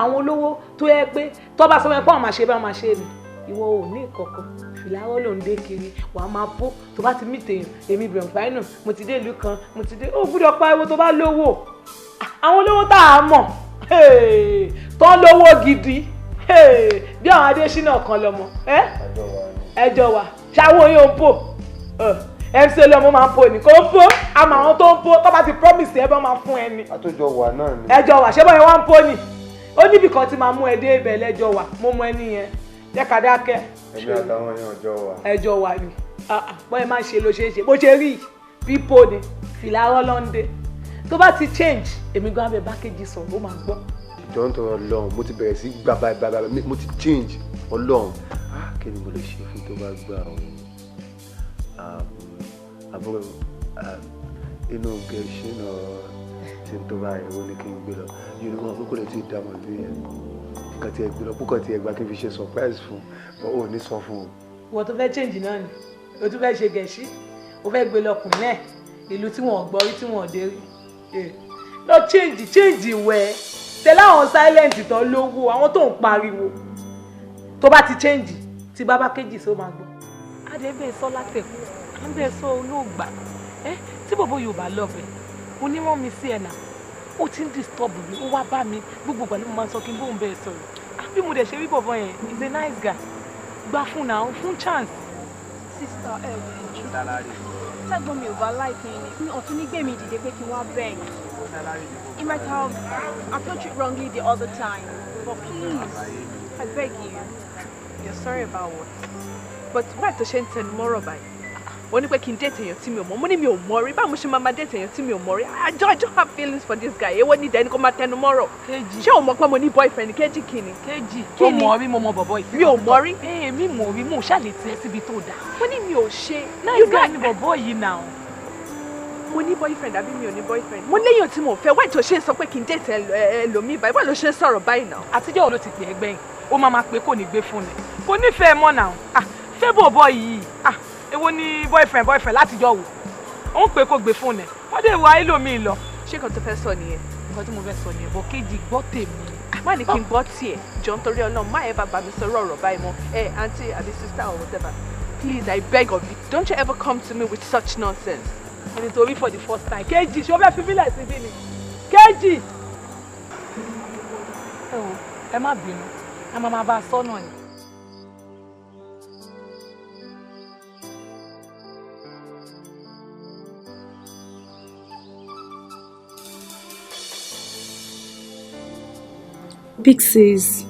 àwọn olówó tó yẹ pé tó bá sọ wọn pé àwọn máa ṣe bá wọn máa ṣe ni ìwọ ò ní ìkọ̀kọ̀ fìlàwọ́ ló ń dé kiri wàá máa bó tó bá ti mí tèèyàn èmi bọ̀fánù mo ti dé ìlú kan mo ti dé ó gbúdọ̀ pariwo tó bá lówó àwọn olówó tá a mọ̀ tó lówó gidi bí àwọn Adésínà kan lọmọ ẹjọ wa ṣáwó yóò bò MC Olúọmọ máa ń po ní kó ń po àmọ́ àwọn tó ń po tó bá ti promise ẹ bá máa fún ẹ ní. àtòjọ wà náà ni. ẹjọ wà ṣé bọ́yẹ wá ń po ní ó níbì kan tí máa mú ẹ dé ibẹ̀ lẹ́jọ́ wà mo mú ẹ nìyẹn jẹ́ ká dákẹ́. èmi àtàwọn yẹn ọjọ́ wà. ẹjọ́ wà ni bọ́yẹ máa ń ṣe ló ṣe é ṣe bó ṣe rí pípò ni fìlà rọ́lọ́ndé tó bá ti change èmi gan abẹ bákejì sọ̀rọ̀ ó máa gbọ́. ìjọ ń tọrọ Ọlọ́run mo ti bẹ̀rẹ̀ sí gbà báyìí mo ti change Ọlọ́run kí ni mo lè ṣe fún tó bá gbà ọ̀hún àbúrò inú gẹ̀ẹ́sì náà tí n tó bá ẹ̀rọ ní kí n gbé lọ yìí ni wọn kókó lè ti dààmú bí ẹ nǹkan tí ẹ gbé lọ púpọ̀ tí ẹ gbà kí n fi ṣe surprise fún ọ ò ní sọ fún o. wọ́n tó fẹ́ change náà ni o tún fẹ́ ṣe gẹ̀ẹ́sì o fẹ́ gbé lọkùnrin náà ìlú tí wọ́n gbọ́ rí tí wọ́n dé rí lọ change ìwẹ̀ tẹ̀lé àwọn silent tó lówó àwọn tó ń pariwo tó bá ti change tí bàbá kejì sọ máa gbọ́. adébẹ̀ sọ látẹ̀kọ́ adébẹ̀ sọ olóògbà tí bòbó yorùbá lọ́ọ̀fẹ̀ onímọ̀ mi sí ẹ̀ náà ó ti ń disturb mi ó wá bá mi gbogbo ìgbà ni mo máa ń sọ kí n bóun bẹ́ẹ̀ sọ̀rọ̀ bí mo dẹ̀ ṣe rí bọ̀bọ̀ yẹn he's a nice guy gbà fún náà fún chance. sista ẹ wò ó jù tẹ́gbọ́n mi ò bá láìpẹ́ ni ọ̀tún nígbèmí dìde pé kí wọ́n bẹ̀ yín. He might have approached it wrongly the other time, but please, I beg you. You're sorry about what? But why to ṣe ń tẹnu mọ́rọ̀ báyìí? Wọ́n ní pé kí n date èèyàn tí mi ò mọ̀, mo ní mi ò mọ̀ rí, báwo mo ṣe máa date èèyàn tí mi ò mọ̀ rí? I don't have feelings for this guy. Èwo ni ìdẹ́ni kó máa tẹnu mọ́rọ̀? Kejì. Ṣé o mọ̀ pé mo ní boyfriend? Kejì kìíní. Kejì. Ó mọ̀ rí, mo mọ̀ bọ̀bọ̀ ìfẹ́. Mi ò mọ̀ rí. Mi mọ̀ rí, mo ṣàlè tẹ́ síbi tó dáa. Mo ní mi ò ṣe. Nice guy ni bọ̀bọ̀ yìí náà. Mo ní boyfriend àbí mi ò ní boyfriend. Mo léyàn tí mo fẹ́, why tó ṣe ń sọ pé kí n date ẹlòmíì báyìí, why ló ṣe ń sọ̀rọ̀ báyìí náà? Àtijọ́ wo ló ti pè é gbẹ̀yìn? Ó máa pé kò ní gbé fún mi. Kò nífẹ̀ẹ́ mọ́ náà. Fẹ́ bọ̀bọ̀ yìí. Èwo ni boyfriend látijọ́ wò? Ó ń pè kó gbé fún mi. Wọ́n dé wá ẹlòmíì lọ. Ṣé nǹkan tó fẹ́ sọ nìyẹn? Nǹkan tí mo fẹ́ sọ nìyẹn, bọ̀ kejì gbọ́ tèmi. Má ní kí n gbọ́ tiẹ̀, jọ nítorí Ọlọ́run má ẹ bá mi sọ̀rọ̀ ọ̀rọ̀ báyìí mọ́. Aunty àbí sister or whatever. Please, I beg of you, don't you ever come to me with such nonsense. Ẹni tó rí for the first time. Kejì, ṣé o fẹ́ fi mílẹ̀ síbí ni? Kejì! Ẹ má bínú, a máa bá a sọ́nà ni. Big sis,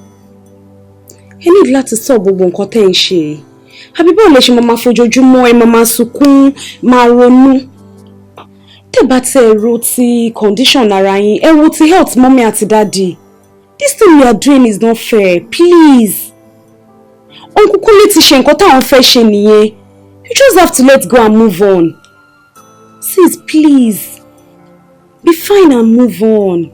ẹ ní láti sọ gbogbo nǹkan tẹ́ ń ṣe. Àbí báwo lẹ ṣe máa fojoojúmọ́ ẹ máa sunkún, máa ronú. Tẹ́ bá tẹ ro ti condition ara yín, ẹ wo ti health mommy àti daddy. This thing you are doing is not fair, please. Uncle Kule ti ṣe nǹkan táwọn fẹ́ ṣe nìyẹn. You just have to let go and move on. Sis, please. Be fine and move on.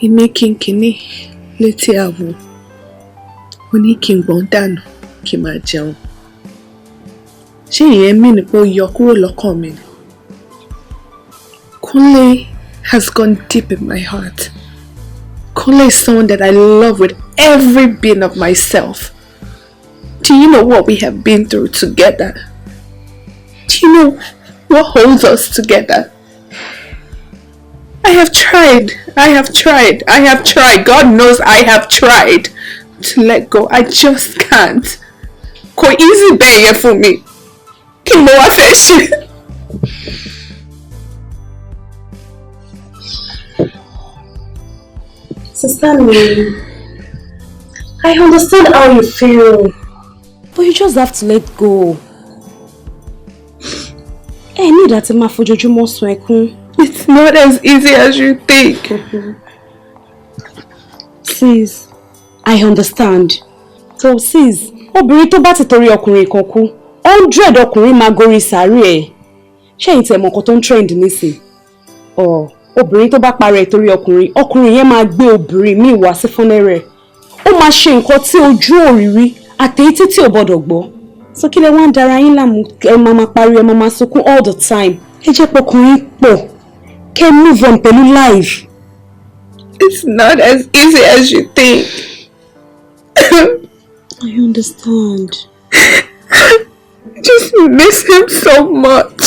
Èmi kínkínní létí àwọ̀ ó ní kí n gbọ́n dànù kí n máa jẹun. Ṣé ìyẹn mí ni pé ó yọ kúrò lọ́kàn mi ni? Kunle has gone deep in my heart. Kunle is someone that I love with every being of myself. Do you know what we have been through together? Do you know what holds us together? I have tried. God knows I have tried to let go. I just can't. Kò easy bẹ́ẹ̀ yẹn fún mi. Kí mo wá fẹ́ ṣe? Sister me, I understand how you feel, but you just have to let go. Ẹ ní láti máa fojoojúmọ́ sun ẹkún. It's not as easy as you think. Sis, I understand. So sis, obìnrin tó bá ti torí ọkùnrin kan kú, 100 ọkùnrin máa gorí sàárè ẹ̀. Ṣé ẹ̀yin tí ẹ mọ̀ nǹkan tó ń trend nísìn? Obìnrin tó bá parẹ́ torí ọkùnrin yẹn máa gbé obìnrin míì wá sí fúnẹ́rẹ̀. Ó máa ṣe nǹkan tí ojú òrìrí àtèyí tí ò gbọ́dọ̀ gbọ́. So kí lẹ wá ń dara yín láàmú, ẹ máa pariwo, ẹ máa sunkún all the time. Ẹ jẹ́ pọkùnrin pọ̀. Can move on pẹ̀lú life. It's not as easy as you think. I understand. I just miss him so much.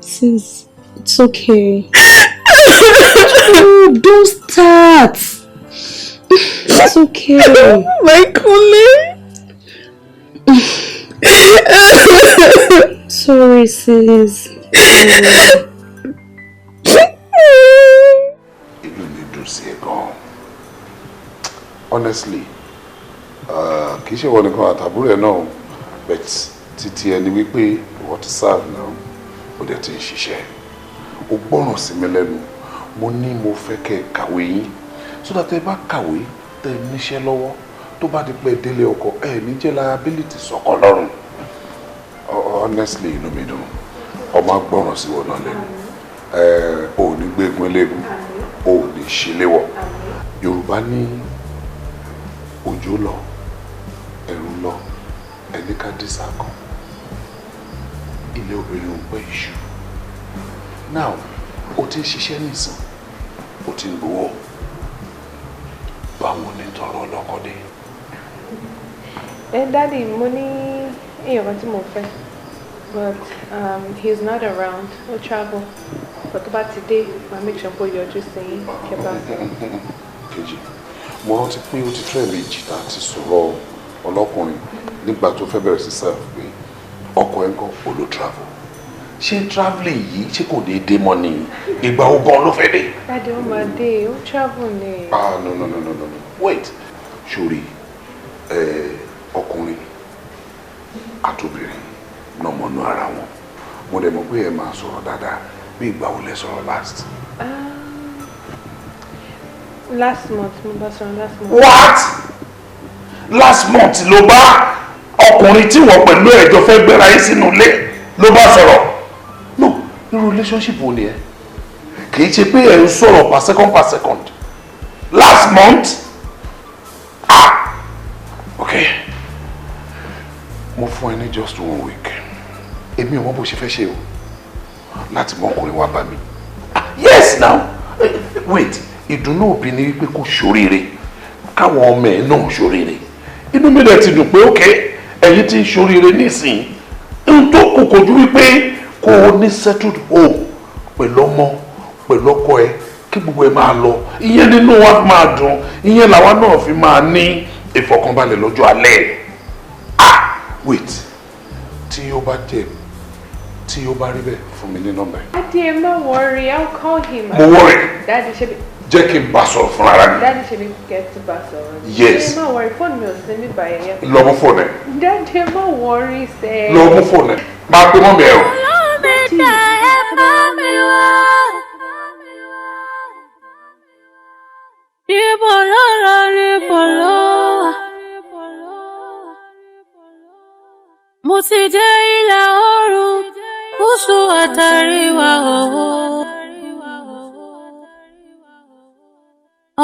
Sis, it's okay. Oh, don't start. It's okay. My Kunle. Sorry, sis. Inú mi dùn sí ẹ gan. Honestly, kì í ṣe wọ́n nìkan àtàbúrò ẹ̀ náà, but títí ẹni wípé wọ́n ti serve náà, ó dẹ̀ ti ń ṣiṣẹ́. Ó gbọ́ràn sí mi lẹ́nu, mo ní mo fẹ́ kẹ́ ẹ kàwé yín, so that ẹ bá kàwé tẹ́ ẹ níṣẹ́ lọ́wọ́, tó bá di pé délé ọkọ ẹ ní jẹ́ liability sọ́kọ lọ́rùn. Honestly, inú mi dùn, ọmọ gbọ́ràn sí wọn náà lẹ́nu. Ò ní gbégun eléegun, ò ní ṣíléwọ̀. Yorùbá ní òjò lọ, ẹ̀rù lọ, ẹni ká dé sákan. Ilé obìnrin ń pẹ́ iṣu. Now, o ti ń ṣiṣẹ́ nìsín, o ti ń gbowó. Báwo ni tọrọ ọlọ́kọ̀dé? Daddy, mo ní èèyàn kan tí mo fẹ́, but he's not around. He'll travel. But tó bá ti dé, I'll make sure pé yọjú sí kẹba. Kejì, mo rántí pé ó ti fẹ́ méjì tá a ti sọ̀rọ̀ ọlọ́kùnrin nígbà tó fẹ́ bẹ̀rẹ̀ sí serve pé ọkọ ẹ̀ ń kọ́ olo travel. Ṣé travelling yìí ṣé kò ní dé mọ́ ni? Ìgbà wo gan ló fẹ́ dé? Daddy, ó máa dé, ó travel ni. No. Wait. Ṣorí, ọkùnrin àtòbìnrin náà mọ̀nú ara wọn. Mo dẹ̀ mọ̀ pé ẹ máa sọ̀rọ̀ dáadáa bí ìgbà wo lẹ sọ̀rọ̀ last. Last month, mo bá sọ̀rọ̀ last month. What? Last month ló bá ọkùnrin tí wọ́n pẹ̀lú ẹ̀jọ́ fẹ́ gbéra yín sínú ilé ló bá sọ̀rọ̀? No, irú relationship wo ni ẹ? Kì í ṣe pé ẹ ń sọ̀rọ̀ per second. Last month? Okay. Mo fún ẹ ní just 1 week. Èmi ò mọ̀ bó ṣe fẹ́ ṣe o. Láti mọ ọkùnrin wá bá mi. Yes now. Wait, ìdùnnú òbí ni wípé kó ṣoríire. Káwọn ọmọ ẹ̀ náà ṣoríire. Inú mi dẹ̀ ti dùn pé okay, ẹ̀yin ti ń ṣoríire nísìnyí. N tó kù kò ju wípé kó o ní settled home pẹ̀lú ọmọ, pẹ̀lú ọkọ ẹ, kí gbogbo ẹ máa lọ. Ìyẹn nínú wa máa dùn. Ìyẹn làwa náà fi máa ní ìfọ̀kànbalẹ̀ lọ́jọ́ alẹ́. Wait, tí ó bá rí bẹ́ẹ̀ fún mi ní nọ́mbà ẹ̀. Daddy, I'm not worry, I'll call him. Mo worry. Daddy, ṣe bí. Jẹ́ kí n bá sọ̀rọ̀ fún ara mi. Daddy, ṣe bí get to bá sọ̀rọ̀. Yes. I'm not worry, fóònù mi ò sí ní báyẹn. Lọ mú fóònù ẹ̀. Daddy, I'm not worry, sẹ́. Lọ mú fóònù ẹ̀. Máa pe mọ́mí ẹ o. Mo ti dé ìlà oòrùn, gúúsù àtàríwá o.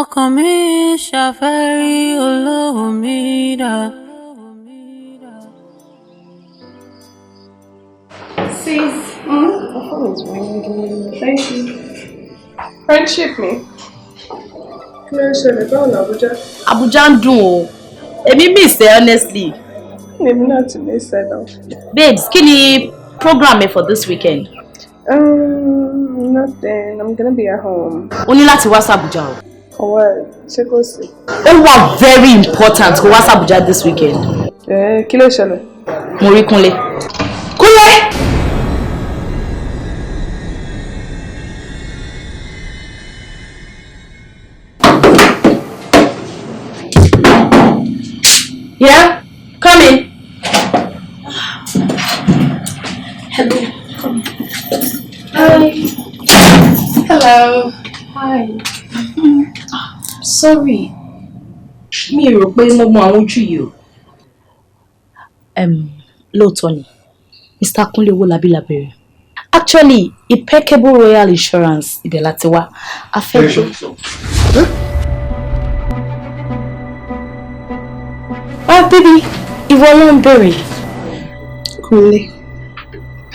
Ọkàn mi ṣàfẹ́rí olómi dà. Sis, my phone is ringing. Thank you. Friendship me. Kí ló ń ṣẹlẹ̀ báwo ní Abuja? Abuja ń dùn o. Èmi miss ẹ honestly. Maybe not to miss that though. Babes, kí ni program for this weekend? Nothing. I'm gonna be at home. O ní láti wá sí Abuja o. For what? Ṣé kò sí? Ó wà very important kó wá sí Abuja this weekend. Kí ló ṣẹlẹ̀? Mo rí Kúnlé. Kúnlé! Yeah? Come in. Hello. Hi. Hello. Hi. Sorry. Mi rò pé mo mọ àwọn ojú yìí o. Lóòótọ́ ni, Mr. Kúnlé Owólabí la bẹ̀rẹ̀. Actually, Impeccable Royal Insurance ibẹ̀ láti wá. A fẹ́ jù. Baby, ìwọ ló ń bẹ̀rẹ̀. Kúnlé,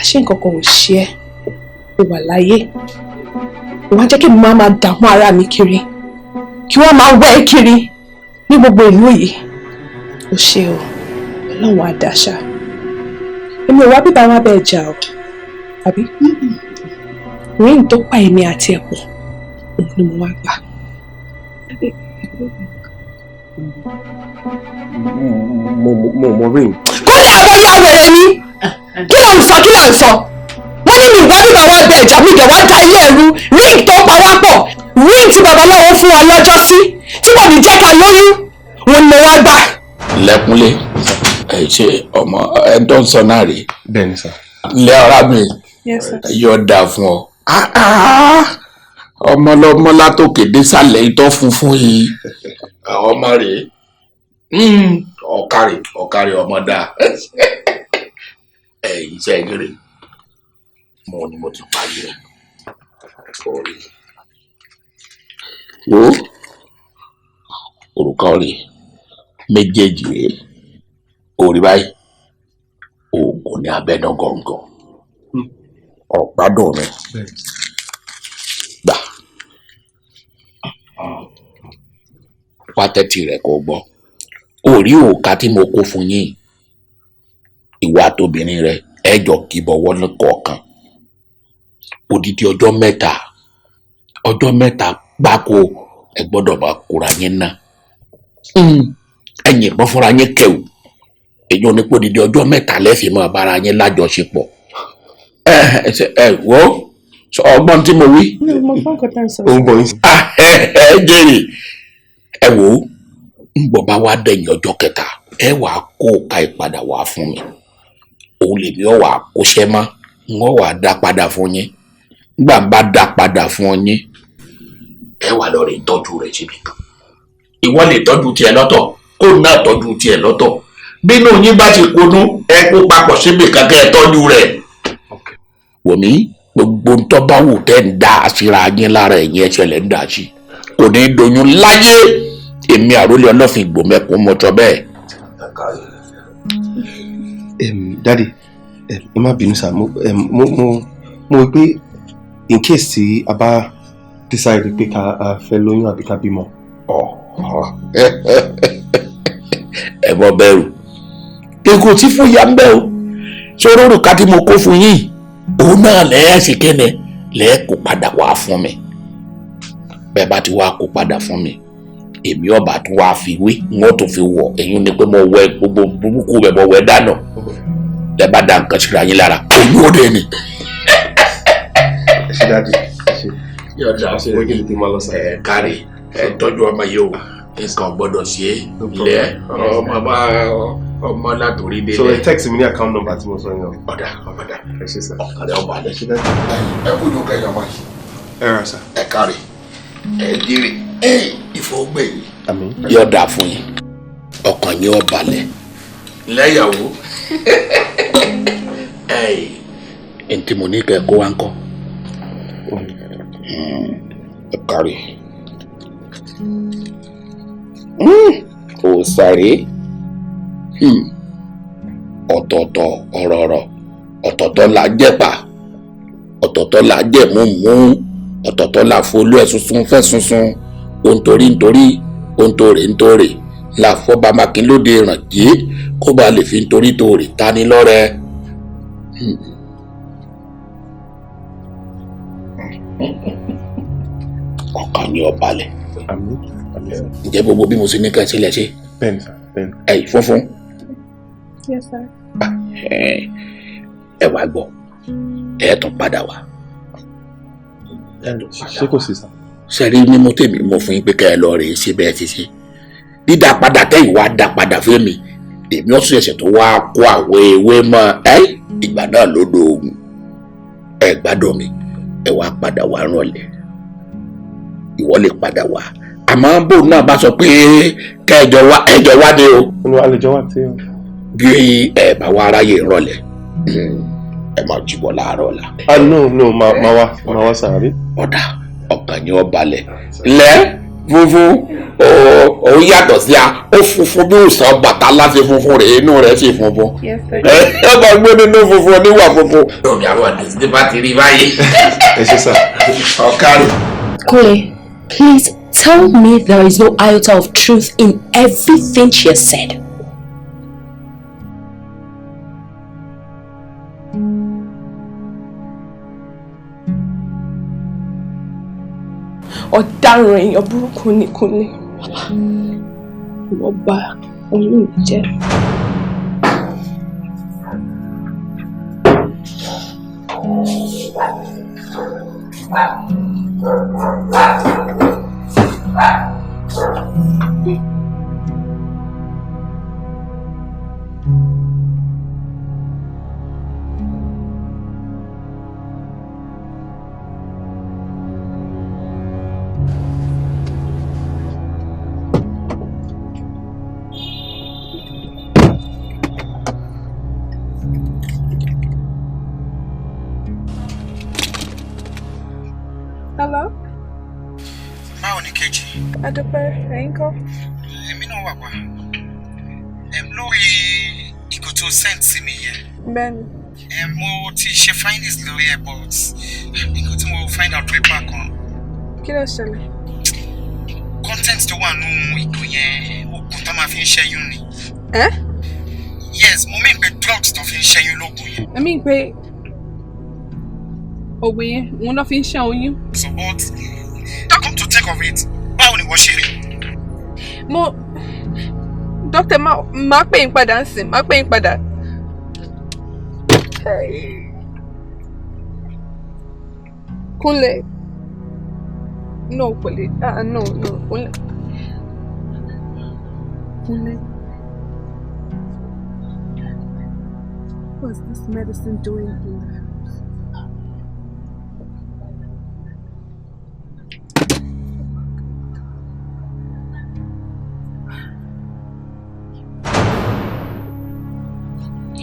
àṣé nǹkan kan ò ṣe ẹ́. O wà láyé. Wọ́n á jẹ́ kí mi máa dààmú ara mi kiri. Kí wọ́n máa wá ẹ kiri ní gbogbo ìlú yìí. O ṣe o, Ọlọ́run á dáṣà. Èmi ò wá bíbá wa bẹ́ẹ̀ jà o. Àbí? Ríǹ tó pa èmi àti ẹ̀pọ̀, òun ni mo wá gbà. Mo ring. Kúnlẹ̀ àbọ̀yá wẹ̀rẹ̀ ni kí ló ń sọ wọ́n ní mi ìwà bíbá wa bẹ̀ ẹ̀jà mi ìdẹ̀ wá da ilé ẹ̀rú ring tó pa wá pọ̀ ring tí babaláwo fún wa lọ́jọ́ sí tí kò ní jẹ́ ká lóyún wọn ni mo wá gbà. Lẹ́kúnlé ṣe ọmọ ẹ̀dọ́ ń sọ náà rí. Bẹ́ẹ̀ni sà. Lẹ́ ọ̀rá mi yóò dáa fún ọ. Ọmọ látòkè désàlẹ̀ ìtọ́ funfun yìí ọmọ rèé ọ̀kàrẹ̀ ọmọ dáa iṣẹ́ ìgbèrè mo ni mo ti parí rẹ̀ orí wo òrùka orí méjèèjì rèé orí báyìí oògùn ní abẹ́nà gọ̀ǹgọ̀ ọ̀gbádùn rẹ̀ gbà wá tẹ́tí rẹ̀ kó gbọ́ orí òòka tí mo kó fún yín ìwà tóbìnrin rẹ̀ ẹjọ́ kì í bọ̀wọ́ lọ́kọ̀ọ̀kan odidi ọjọ́ mẹ́ta gbáko ẹ gbọ́dọ̀ bá kóra yín ná ẹ̀yin ìbọn fúnra yín kẹ̀wù èyí ò ní pé odidi ọjọ́ mẹ́ta lẹ́fì máa bára yín lájọṣepọ̀ ẹ wo ọgbọ́n tí mo wí. ó ń bọ̀ yín. ẹ jèrè ẹ wò ó ń bọ̀ bá wá dẹ̀yìn ọjọ́ kẹta ẹ wàá kó ká ìpadà wá fún mi òun lèmi ọ̀ wà kóṣẹ́ mọ́ ń wọ́n wà dá padà fún yín nígbà bá dá padà fún yín ẹ wà lọ rí tọ́jú rẹ̀ síbi kan ìwọ lè tọ́jú tiẹ̀ lọ́tọ̀ kó náà tọ́jú tiẹ̀ lọ́tọ̀ bínú yín bá ti kunú ẹ kó papọ̀ síbi kankan ẹ tọ́jú rẹ̀ wòmí gbogbo ntọ́ bá wù tẹ́ ń dá àṣírà yín lára ẹ̀yìn ẹ̀ṣẹ̀ lẹ́ ń dà sí kò ní í doyún láyé èmi àròlé ọlọ́fin gbòmẹ́kùn mọ́tọ́ bẹ́ẹ̀. Daddy ẹ má bínú sá mo rò pé in case tí a bá decide pé ká fẹ́ lóyún àbí ká bímọ. ẹ mọ bẹ̀rù èkó tí fún ya ń bẹ o sọ̀rọ̀ òrùka tí mo kó fún yín òun náà lẹ́ẹ̀sì kẹ́nẹ̀ lẹ́ẹ̀ kó padà wá fún mi bẹ́ẹ̀ bá ti wá kó padà fún mi èmi ọba tó wá fi wé wọn tó fi wọ èyí ni pé mo wẹ gbogbo burúkú rẹ mo wẹ dànù lẹ bá da nǹkan síra yín lára òun ò dé ni. ẹ ṣe dájú yọ̀dà wọ́n kí ni kí n máa lọ sá. ẹ kárí ẹ tọ́jú ọmọ yìí o nǹkan gbọ́dọ̀ ṣe é ilẹ̀ ọmọ látòrí dé. so ẹ text mi ní account number tí mo sọ yẹn. ọ̀dà ẹ ṣe sá. ọ̀kadà ọba alẹ́. ẹ ṣe dájú. ẹ kú ní kẹyìn ọmọ yìí. ẹ rà sá. ẹ kárí ẹ jèrè ìfowópamọ́ yìí yóò dáa fún yín ọkàn yín ó balẹ̀ lẹ́yàwó ntí mo ní kẹ́ kó wá ń kọ́ ẹ kárí ó sáré ọ̀tọ̀ọ̀tọ̀ ọ̀rọ̀ọ̀rọ̀ ọ̀tọ̀ọ̀tọ̀ là jẹ́pà ọ̀tọ̀ọ̀tọ̀ là jẹ́ múmú ọ̀tọ̀ọ̀tọ̀ là folú ẹ̀ sunsun fẹ́ sunsun ontori ntori la fọba makilóde ìrànjẹ kó ba lè fi nítorí torí tani lọ́rẹ. ọkàn ni ọba lẹ. ǹjẹ́ gbogbo bí mo ṣe ní ká ṣe lẹ ṣe. bẹ́ẹ̀ni sá bẹ́ẹ̀ni. ẹ funfun. Yes sir. ẹ wá gbọ́ ẹ tún padà wá. ṣé kò sí sá. sẹ́rí mímú tèmi mọ̀ fún yín pé ká ẹ lọ rèé ṣe bẹ́ẹ̀ ti ṣe dídá padà tẹ́yìn wá dá padà fún mi èmi ọ̀sùn ẹ̀sẹ̀ tó wá kó àwọ̀ ewé mọ́ ìgbà náà ló do oògùn ẹ gbádùn mi ẹ wá padà wá rànlẹ̀ ìwọ lè padà wá àmọ́ bóun náà bá sọ pé kẹjọ wá dé o. olùwà lè jọ wá tí o. bí ẹ bá wá aráyè rànlẹ̀ ẹ máa jìbọ̀ láàárọ̀ ọ̀la. no máa wá sàárè. ọ̀dà ọkàn yín ó balẹ̀ lẹ́ funfun ó yàtọ̀ sí a ó funfun bí òsàn bàtà láti funfun rẹ̀ inú rẹ̀ sì funfun ẹ bá gbé nínú funfun oníwà funfun. omi àwọn àdìsí ti bá ti rí báyìí. ẹ ṣe sá. ọ̀kárì. Kule, please tell me there is no iota of truth in everything she has said. ọ̀daràn èèyàn burúkú ni Kúnlé Ọba oyún jẹ́. Hello? Báwo ni kejì? Adúpẹ́, ẹ̀yin kọ́? Èmi náà wà wá. Lórí ìgò tó send sí mi yẹn. Bẹ́ẹ̀ni. Mo ti ṣe findings lórí ẹ̀ but nǹkan tí mo find out paper kan. Kí ló ṣẹlẹ̀? Content tó wà nínú ìgò yẹn oògùn tó máa fi ń ṣẹ́yún ni. Ẹ́? Yes, mo mean pé drugs tó fi ń ṣẹ́yún lóògùn yẹn. I mean pé ògùn yẹn òun náà fi ń ṣẹ́ oyún. So but come to think of it, báwo ni wọ́n ṣe rí? Dókítà máa pè yín padà ń sìn, máa pè yín padà. Kúnlẹ̀. No, Kúnlẹ̀. No, Kúnlẹ̀. Kúnlẹ̀. What's this medicine doing here?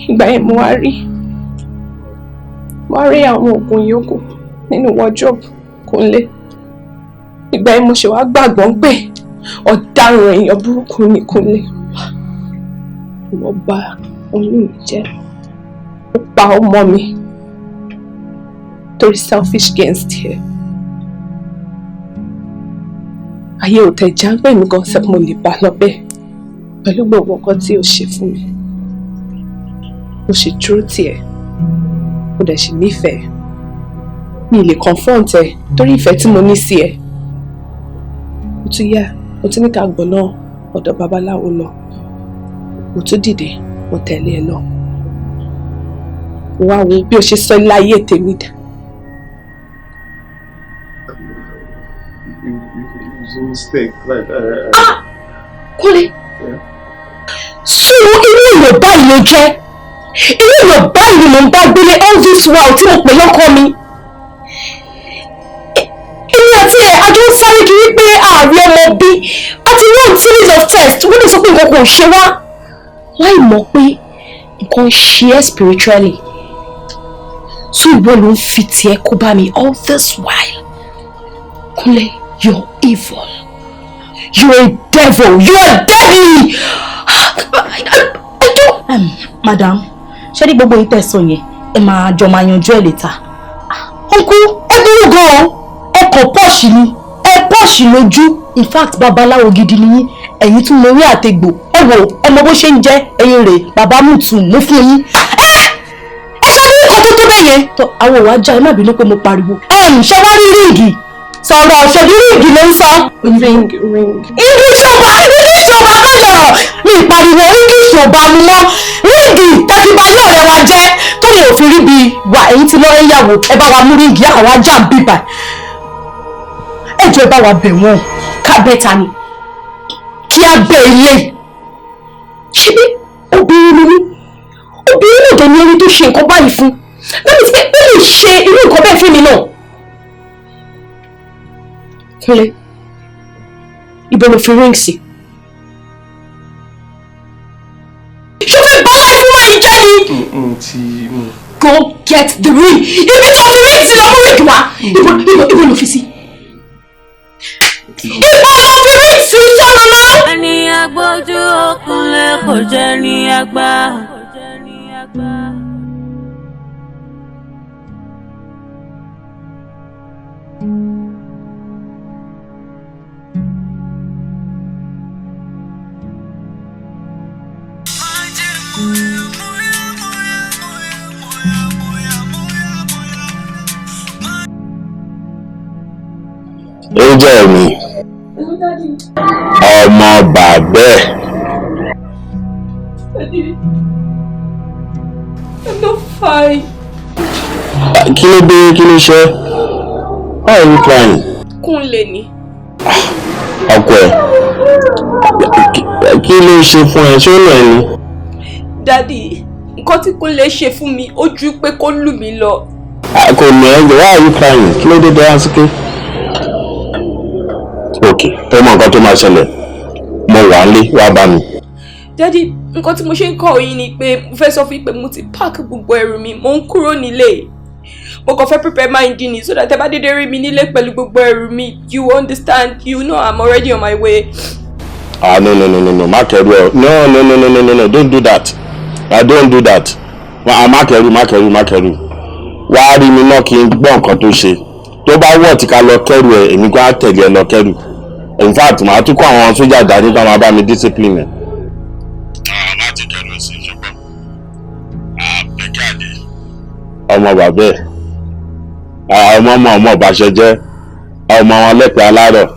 Ìgbà yẹn mo wá rí àwọn oògùn yòókù nínú wardrobe Kúnlé. Ìgbà yẹn mo ṣe wá gbàgbọ́ pé ọ̀daràn èèyàn burúkú ni Kúnlé. Wọ́n bà oyún mi jẹ́. Ó pa ọmọ mi torí selfish gains tiẹ̀. Ayé ò tẹ̀ já pé mi gan sẹ́ mo lè bá lọ bẹ́ẹ̀ pẹ̀lú gbogbo nǹkan tí ó ṣe fún mi. Mo ṣe dúró tiẹ̀, mo dẹ̀ ṣe nífẹ̀ẹ́. Mi lè confront ẹ torí ìfẹ́ tí mo ní sí ẹ. Mo tún yá, mo tún ní ká gbọ́ náà ọ̀dọ̀ babaláwo lọ. Mo tún dìde, mo tẹ̀lé ẹ lọ. Wá wo bí o ṣe sọ láyé tèmi dà. It's a mistake. Kúnlé. So irú ìwò báyìí ló jẹ́. Irú ìwò báyìí ni mo ń bá gbélé all this while tí mo pè lọ́kọ mi. Èmi àti ẹ̀ àjọ ń sáré kiri pé ààrẹ ọmọ bí a ti run series of tests wọ́n lè sọ pé nǹkan kò ṣe wá. Láì mọ̀ pé nǹkan ṣe ẹ́ spiritually. So ìwọ ló ń fi tiẹ̀ kó bá mi all this while. Kúnlé, you're evil. You're a devil. You're deadly. Madam, ṣé ní gbogbo ìtẹ̀sọ̀ yẹn ẹ máa jọ máa yanjú ẹ̀ later. Uncle, ẹ burú gan-an. Ẹ kàn pọ́ọ̀ṣì ni. Ẹ pọ́ọ̀ṣì lójú. In fact, babaláwo gidi ni yín. Ẹ̀yin tún lórí àtegbò. Ẹ wò, ẹ mọ bó ṣe ń jẹ́ ẹyin rè bàbá mùtù mú fún yín. Ẹ ṣe ní nǹkan tó tó bẹ́ẹ̀ yẹn. Àwọn òwà já ẹ má bínú pé mo pariwo. Ṣé wá rí ríìgì? Sọ̀rọ̀ ṣèbí ríìgì ló ń sọ. Ring. English ọba ló yọ̀rọ̀. Mi ìpariwo English ọba mu mọ́. Ríìgì tẹ́tíba yóò rẹ̀ wá jẹ́. Tó lè òfin rí bí wà ẹ̀yin tí lọ́ọ́ yàwó ẹ bá wa mú ríìgì àwọn ajá bíbà. Ẹ jọ̀ọ́ ẹ bá wa bẹ̀ wọ́n ká bẹ́ta ni. Kí á bẹ̀ ilé. Ṣé bí obìnrin ni mí? Obìnrin náà dẹ̀ ní ẹni tó ṣe nǹkan báyìí fún. Lẹ́yìn tí ó lè ṣe irú nǹkan bẹ́ẹ̀ fún mi náà. Kúnlé, ibo ló fi ring sí? Ṣé o fẹ́ bá láì fún wa yìí jẹ́ ni? Go get the ring. Ibi tó fi ring sí lọ mú ring wá. Ibo ló fi sí? Ibo ló fi ring sí sọ́nà náà? Ẹni agbójú Kúnlé kò jẹ́ ní àgbà. Angel mi ọmọ bàbá ẹ̀ Daddy. I'm not fine. Kí ló dé, kí ló ṣe? Why are you crying? Kúnlé ni. Ọkọ ẹ̀. Kí ló ṣe fún ẹ? Ṣé ó lọ ẹ ni? Daddy, nǹkan tí Kúnlé ṣe fún mi ó ju pé kó lù mí lọ. Kò ní ẹ jẹ́, why are you crying? Kí ló dé dé àsìkò? Okay, ó mọ nǹkan tó máa ṣẹlẹ̀. Mo wà nílé, wá bá mi. Daddy, nǹkan tí mo ṣe ń kọ́ yín ni pé mo fẹ́ sọ fún yín pé mo ti pack gbogbo ẹrù mi, mo ń kúrò nílé. Mo kàn fẹ́ prepare mind ni so that ẹ bá dédé rí mi nílé pẹ̀lú gbogbo ẹrù mi, you understand, you know I'm already on my way. No, má kẹ́rù ẹ. No, don't do that. I don't do that. Má kẹ́rù. Wá rí mi náà kí n gbọ́ nǹkan tó ṣe. Tó bá wọ̀ tí ká lọ kẹ́rù ẹ, èmi kò á tẹ̀lé ẹ lọ kẹ́rù. In fact, màá tún kó àwọn sójà dání ká máa bá mi discipline ẹ. Má ti kẹ́rù ẹ sí ìjọba. Àbẹ̀kàdé. Ọmọ bàbá ẹ̀. Ọmọ bàṣẹ jẹ́. Ọmọ wọn lẹ́pẹ̀ẹ́ alárọ̀.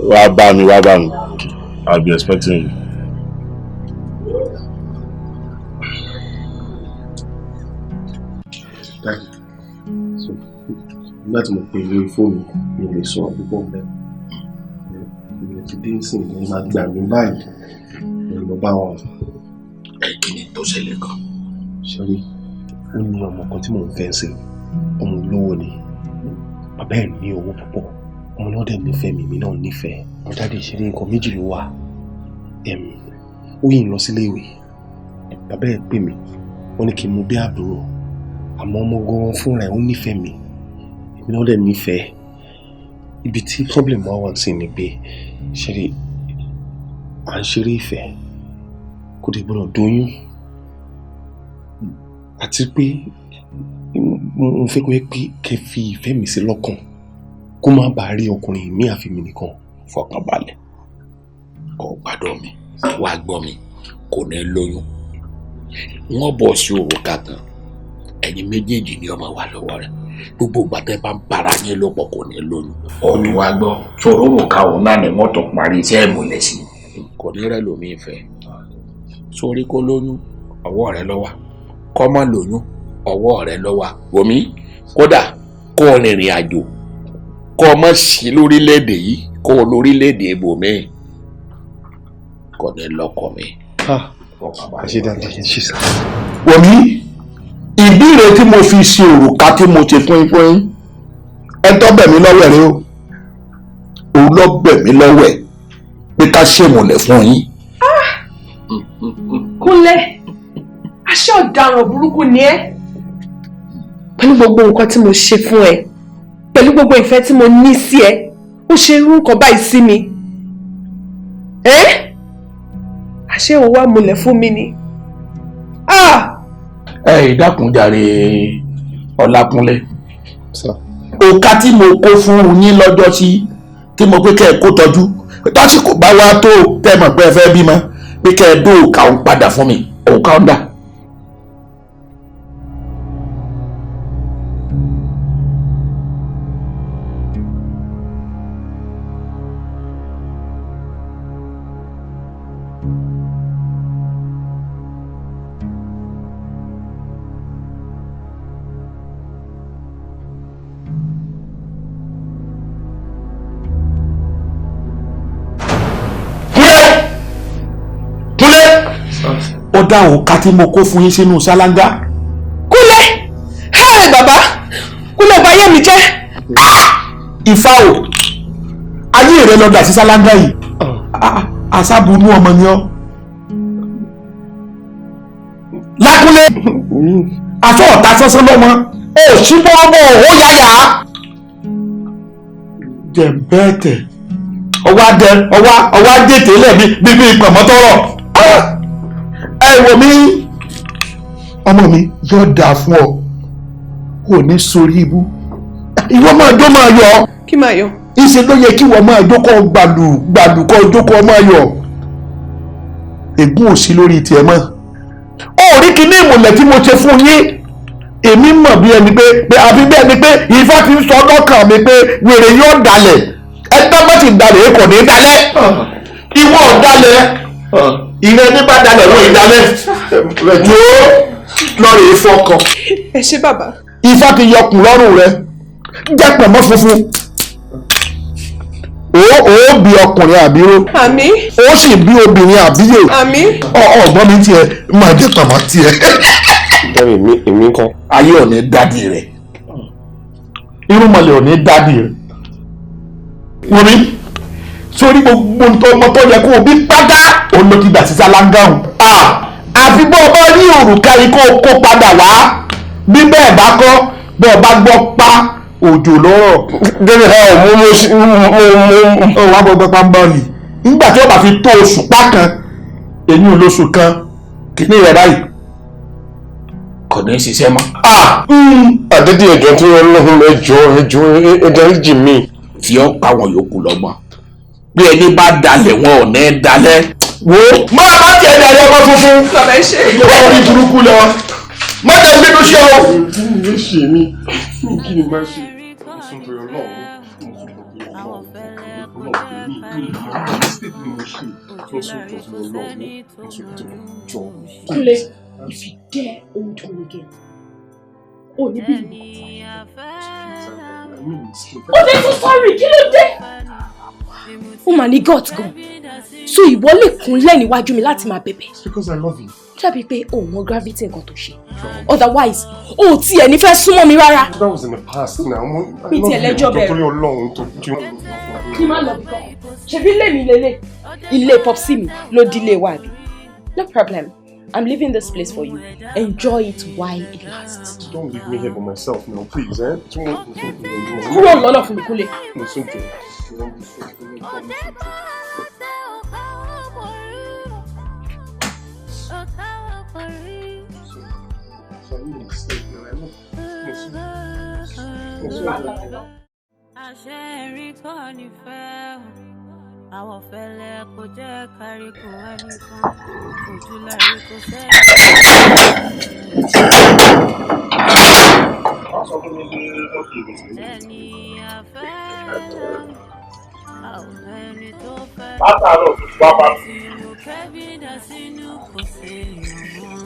Wá bá mi. I'll be expecting you. Daddy, so láti mọ̀ pé lórí fóònù mi lè sọ púpọ̀ mẹ́. Ìrìn ti dé sí ìgbà máa gbà mí báyìí. Mo bá wọn. Kí ni tó ṣẹlẹ̀ gan? Ṣọ́rí, ó ní ọmọ kan tí mò ń fẹ́ sí. Ọmọ olówó ni. Bàbá ẹ̀ ní owó púpọ̀. Ọmọ náà dẹ̀ nífẹ̀ẹ́ mi náà nífẹ̀ẹ́. Mo jáde ìṣeré nǹkan méjì ló wà. Ó yìn lọ sílé ìwé. Bàbá ẹ̀ pè mí. Wọ́n ní kí n mú bí àbúrò. Àmọ́ ọmọ gan fúnra ẹ̀ ó nífẹ̀ẹ́ mi. Èmi náà dẹ̀ nífẹ̀ẹ́. Ibi tí problem wá wà sí ni pé ṣeré à ń ṣeré ìfẹ́. Kò dé gbọ́dọ̀ dóyún. Àti pé mo fẹ́ kó yẹ pé kẹ́ fi ìfẹ́ mi sí lọ́kàn. Kó má bàa rí ọkùnrin mi àfi mi nìkan. Fọkànbalẹ̀. Kò gbádùn mi. Wá gbọ́ mi. Kò ní lóyún. Wọ́n bọ̀ sí òrùka kan. Ẹ̀yin méjèèjì ni ọmọ wà lọ́wọ́ rẹ̀. Gbogbo ìgbà tẹ́ bá ń bára yín lọ́pọ̀ kò ní lóyún. Ọ̀nì wa gbọ́. Sọ̀rọ̀ òrùka òun náà ni wọ́n tó parí iṣẹ́ ìmùlẹ̀ sí. Kò ní rẹ̀ lómi ìfẹ́. Sórí kó lóyún ọwọ́ rẹ̀ ló wà. Kó má lóyún ọwọ́ rẹ̀ ló wà. Wòmí kódà kó rìnrìn àjò. Kó má sí lórílẹ̀‐èdè yìí kó lórílẹ̀‐èdè ibòmíì. Kò ní lọ́kọ mi. Wòmí ìbéèrè tí mo fi ṣe òrùka tí mo ti fún yín ẹ tó bẹ̀ mí lọ́wọ́ rẹ o òun lọ bẹ̀ mí lọ́wọ́ ẹ̀ pé ká ṣèmùlẹ̀ fún yín. Kúnlé, aṣọ ọ̀daràn burúkú ni ẹ́. Pẹ̀lú gbogbo nǹkan tí mo ṣe fún ẹ, pẹ̀lú gbogbo ìfẹ́ tí mo ní sí ẹ, ó ṣe irú nǹkan báyìí sí mi. Àṣé òun wá múlẹ̀ fún mi ni. Ìdákùnjàre Ọlákúnlé. Òka tí mo kó fún yín lọ́jọ́ sí tí mo pé kẹ́ ẹ kó tọ́jú tásìkò bá wá tó tẹ́ mọ̀ pé ẹ fẹ́ bímọ pé kẹ́ ẹ dó òka òun padà fún mi òka ń dà. Ó dá òka tí mo kó fún yín sínú ṣáláńgá. Kúnlé, bàbá, Kúnlé ọba ayé mi jẹ́. Ifá o, ayé rẹ lọ dà sí ṣáláńgá yìí. Àṣàbùnú ọmọ ni ọ́. Lákúnlé, aṣọ ọ̀tá sọ́sọ́ lọ́mọ, ó ṣí bọ́ọ̀bọ̀ ó yáyà. Jẹ̀bẹ́tẹ̀, ọwá dètè lẹ́bi bíbí ìpamọ́tọ́rọ̀. Ẹ wò mí ọmọ mi yóò dáa fún ọ ò ní sórí ibú ìwọ máa jó máa yọ. Kí máa yọ? Ìṣe ló yẹ kí wọ́n máa jókòó gbàlù kọ́ jókòó máa yọ. Ègún ò sí lórí tiẹ̀ mọ́. Ó rí kíní ìmùlẹ̀ tí mo ṣe fún yín èmi mọ̀ bí ẹni pé àfi bí ẹni pé Ifá ti ń sọ lọ́kàn mi pé wèrè yóò dalẹ̀ ẹ tọ́ bá ti dalẹ̀ kò ní dalẹ̀ ìwọ ò dalẹ̀ ìrẹ́ ní bá dalẹ̀ wọ́n ìdálẹ̀ wo lọ́rọ̀ ìfọkàn. Ẹ ṣé bàbá. Ifá ti yọkùn lọ́rùn rẹ jẹ́ pẹ̀mọ́ funfun. Ó bí ọkùnrin àbíró. Àmín. Ó sì bí obìnrin àbíyè. Àmín. Ọ̀gbọ́n mi tiẹ̀ máa jẹ́ tàmá tiẹ̀. Bẹ́ẹ̀ni èmi kan. Ayé ò ní dádì rẹ̀. Irúnmọlẹ̀ ò ní dádì rẹ̀. Wọ́n mi sórí gbogbo ọmọ tó yẹ kó o bí pátá òun ló ti gbà sí sálángàhùn. Àfi bọ́ ọba ní òrùka yìí kó padà wá. Bí bẹ́ẹ̀ bá kọ́ bọ́ ọba gbọ́ pa òjò lọ́rọ̀. Gẹ́gẹ́ mo wá gbọ́ pápá ń bọ̀ ni. Nígbà tí ó bá fi tó oṣù pákan èyí ò lóṣù kan kìíní rẹ̀ báyìí kò ní ṣiṣẹ́ mọ́. Àdédé ẹ̀jọ̀ tí wọ́n lọ́hùn ẹjọ́ ẹ̀dáríjì mi. Tí ó pa wọn yòókù lọ́gbọ́n. Bí ẹni bá dalẹ̀ wọn ò ní dalẹ̀. Wo máa bá tiẹ̀ dalẹ̀ ọmọ funfun. Bàbá ẹ ṣé. Ìjọba orí burúkú lọ. Má jẹ́ bínú ṣe o. Kí ni ṣe mí? Kí ni máa ṣe? Kule, if you dare hold home again, oh, you be me. Oh, they're so sorry. Kí ló dé? Oh, man, he got gone. So ìwọ lè kúnlẹ̀ níwájú mi láti máa bẹ̀bẹ̀. It's because I love you. Ṣebí pé o mọ gravity nǹkan tó ṣe. Otherwise, o tí ẹ ní fẹ́ súnmọ́ mi rárá. That was in the past now. Mi ti ẹlẹ́jọ́ bẹ̀rẹ̀. Torí Ọlọ́run tó jú. Kí má lọ bìkan. Ṣebí ilé mi lélẹ̀. Ilé popsi mi ló di ilé wa bí. No problem. I'm leaving this place for you. Enjoy it while it lasts. Don't leave me here by myself, no, please, eh? Kúrò lọ́nà fún mi, Kúnlé. Àwọn fẹ́lẹ́ kò jẹ́ kárí kò wá nìkan ojú láyé kò sẹ́. Ẹni àfẹ́ àwọn ẹni tó fẹ́ sínú kẹ́bídà sínú kò sí ìrànwọ́.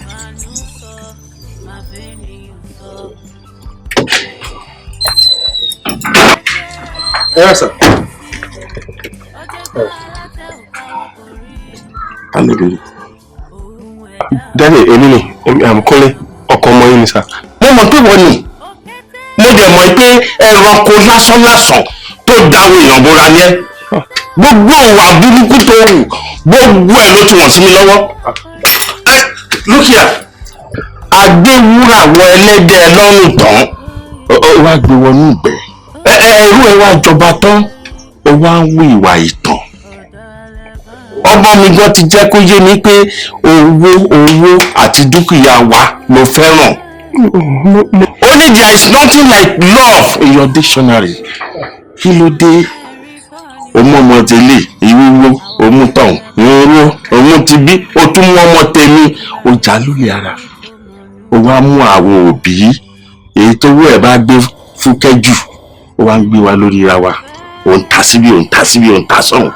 Màánú sọ, màá fẹ́ nìyàn sọ. Yes, sir. Hallelujah. Daddy, I'm calling ọkọ ọmọ yín ni sir. Mo mọ̀ pé wọ́n ni. Mo dẹ̀ mọ̀ pé ẹranko lásán tó dáwọ́ èèyàn bóra ni ẹ́. Gbogbo ìwà burúkú tó wù gbogbo ẹ̀ ló ti wọ̀n sí mi lọ́wọ́. Look here. Adéwúrà wọ ẹlẹ́dẹ̀ lọ́rùn tán. Ó wá gbé wọnú ìgbẹ́. Ẹrú ẹ wá jọba tán. Ó wá ń wí ìwà ìtàn. Ọmọ mi gan ti jẹ́ kó yé mi pé owó àti dúkìá wa ló fẹ́ràn. Only there is nothing like love in your dictionary. Kí ló dé? Ọmọ tẹ̀lé ìwúwo, òmùtàn, ìró, òmù ti bí, ó tún mú ọmọ tẹ̀mí, ó jà lólè ara. Ó wá mú àwọn òbí, èyí tó wú ẹ̀ bá gbé fúkẹ́ jù, ó wá ń gbé wa lórí ra wa. Ó ń ta síbí, ó ń ta síbí, ó ń ta sọ́hùn.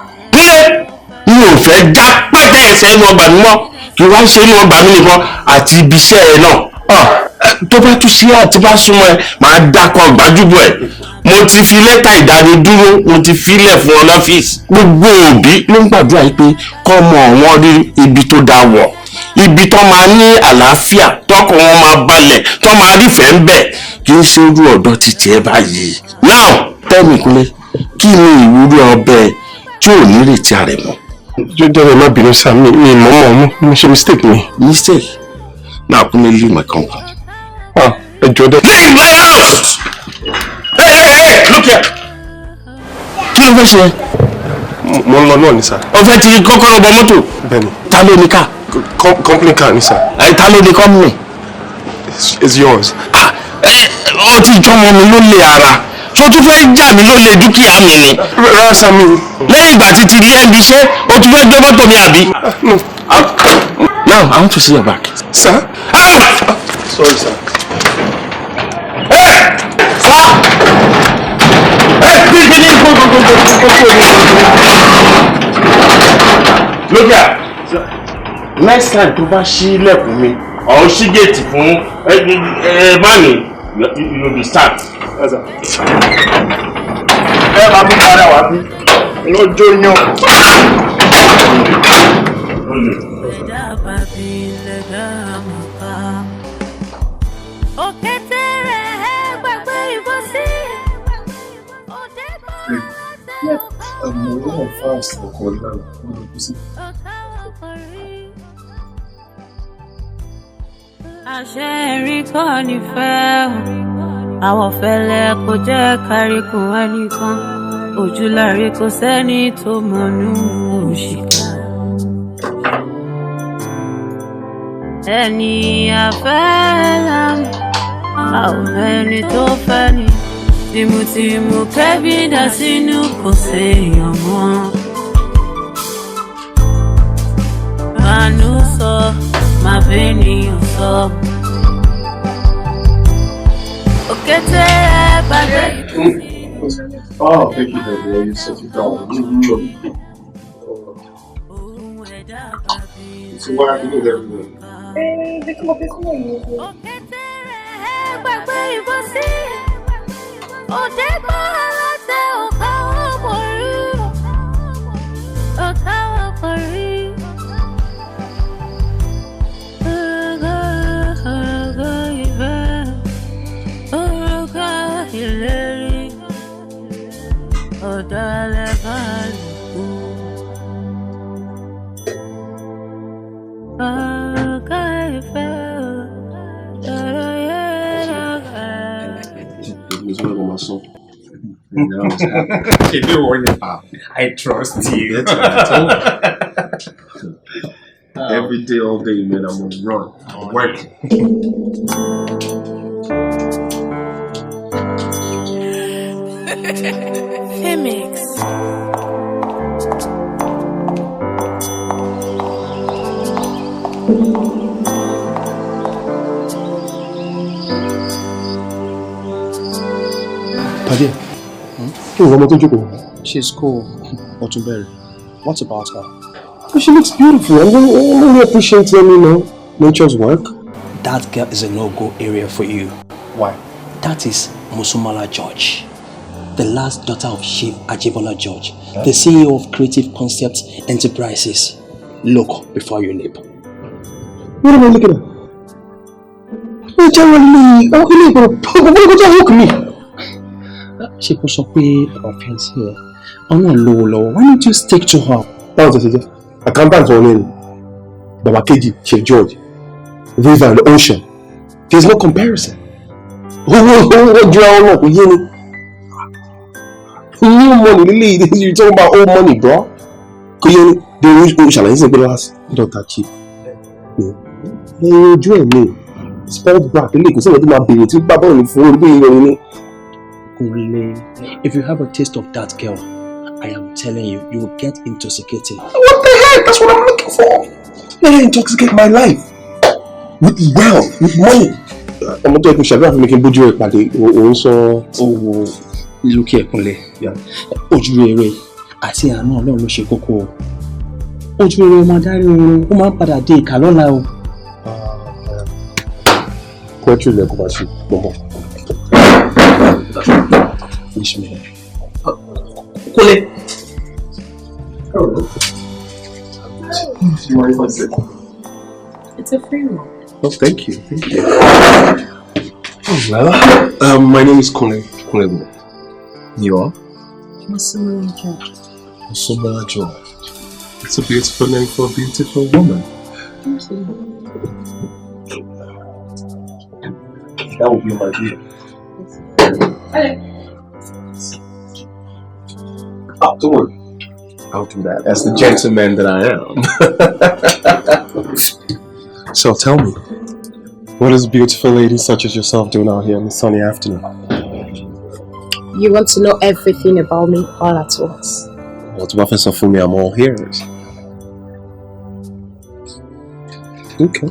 Mi ò fẹ́ já pẹ́tẹ́ ẹsẹ̀ inú ọgbà mi mọ́, kí wá ṣe inú ọgbà mi nìkan àti ibi iṣẹ́ ẹ náà. Tó bá tún sí àti bá súnmọ́ ẹ, màá dákọ̀ gbájúbọ̀ ẹ̀. Mo ti fi lẹ́tà ìdánidúró, mo ti filẹ̀ fún ọ lọ́fíìsì. Gbogbo òbí ló ń gbàdúrà yìí pé kọ́mọ wọn rí ibi tó dáa wọ̀. Ibi tó máa ní àlàáfíà, tọkàn wọn máa balẹ̀, tó máa rífẹ̀ẹ́ ń bẹ̀. Kì í ṣe irú ọ̀dọ́ títí ẹ báyìí. Now, tell me Kúnlé, kí ni ìwúrí ọbẹ̀ tí ò ní retí ààrẹ mọ́? Jọ́dọ̀ má bínú sá mi mọ̀ mo ṣe mistake mi. Mistake? Now Kúnlé leave my company. Ẹ jọ̀ọ́ dẹ́. Leave my house! Hey, look here! Kí ló fẹ́ ṣe? Mo ń lọ náà ni sá. O fẹ́ ti kọ́kọ́rọ́ bọ mọ́tò? Bẹ́ẹ̀ni. Ta ló ní ká? Company car ni sá. Ta ló ní company? It's yours. Ó ti jọmọ mi ló lè ara. So tún fẹ́ jà mí ló lè dúkìá mi ni. Rárá sá mi. Lẹ́yìn ìgbà tí ti rí ẹbí ṣé o tún fẹ́ gbé mọ́tò mi àbí? No. Now I want to see your back. Sir? Sorry sir. Hey! Sir! Hey! Please, Look at next time tó bá ṣí lẹ̀kùn mi or ṣí gate fún mami you be start. Ẹ máa mú kára wá bí lọ́jọ́ yan. Àṣẹ́rí kọ́ nífẹ̀ẹ́ àwọ̀ fẹ́lẹ́ kò jẹ́ káríkù ẹnìkan ojúlárí kò sẹ́ni tó mọ̀nú òṣìkà ẹni àfẹ́lám àwọn ẹni tó fẹ́ ni tìmùtìmù kẹ́bí dá sínú kò séèyàn mọ́ màánú sọ máa bẹ́ẹ̀ nìyàn sọ òkété gbàgbé. Oh, thank you, baby. You're such a doll. So why are you doing everything? They come up with one. I trust you. Every day, all day, man, I'm on run. I'm working. Femix. Paddy, she's cool. Otunbere, what about her? She looks beautiful. I'm really appreciating, nature's work. That girl is a no-go area for you. Why? That is Musumala George, the last daughter of Chief Ajibola George, the CEO of Creative Concepts Enterprises. Look before you leap. What am I looking at? She could say about fiancé here. I'm not low. Why don't you stick to her? That's what it is. Accountant on in Baba Keji, Chief George, River and the ocean. There's no comparison. Who draw up? New money, you're talking about old money, bro. The ocean is a good last. Don't touch it. You join me. Spelled back. If you have a taste of that girl, I am telling you, you will get intoxicated. What the heck? That's what I'm looking for. Let her intoxicate my life. With wealth, with money. I'm not talking about making Buju a party. Also, look here, Kunle. Yeah. Ojúrere àti àánú Ọlọ́run ló ṣe kókó. Ojúrere máa dárí oorun, ó máa ń padà dé ìkà lọ́la o. Poetry le kò bá ṣe gbọ́mọ. Wish me. Kunle. Do you mind if I sit? It's a free one. Oh, thank you. Thank you. Oh, well, my name is Kunle. You are? Musumala George. Musumala George. It's a beautiful name for a beautiful woman. Thank you. That would be my deal. Oh, don't worry. I'll do that. As the gentleman that I am. So tell me, what does a beautiful lady such as yourself doing out here on a sunny afternoon? You want to know everything about me all at once? What's Professor Fumi? I'm all ears. Okay.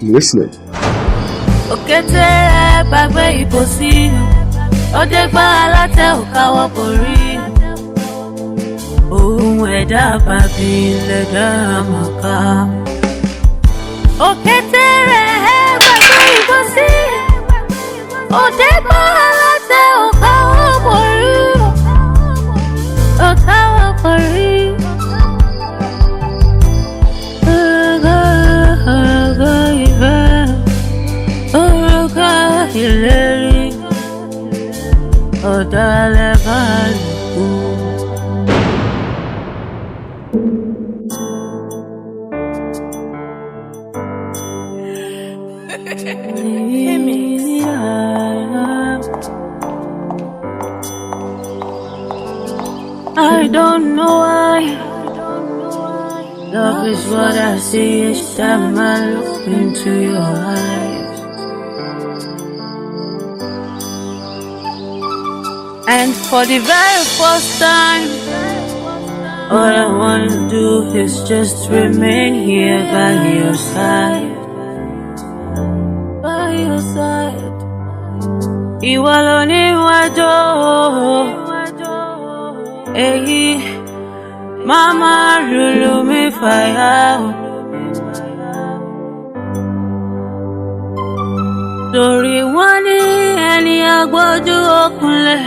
I'm listening. Òkété gbàgbé ìbòsí, ọdẹ gbá alátẹ òkáwọ́ borí. ohun ẹ̀dá bàbí lẹ̀dá màkà. Òkété rẹ̀ gbàgbé ìbọn sí òde gbọ́ aláṣẹ ọ̀ká ọ̀pọ̀ rí ọ̀ká ọ̀pọ̀ rí. Oruka ìfẹ́ Oruka ìlérí ọ̀dàlẹ̀ bàlùkù. I don't know why. Love is what I see each time I look into your eyes. And for the very first time, all I want to do is just remain here by your side. By your side. Ìwọ ló ní wájú. Èyí Mama lulu mi fàyà. Torí wọ́n ní ẹni agbójú òkunlẹ̀,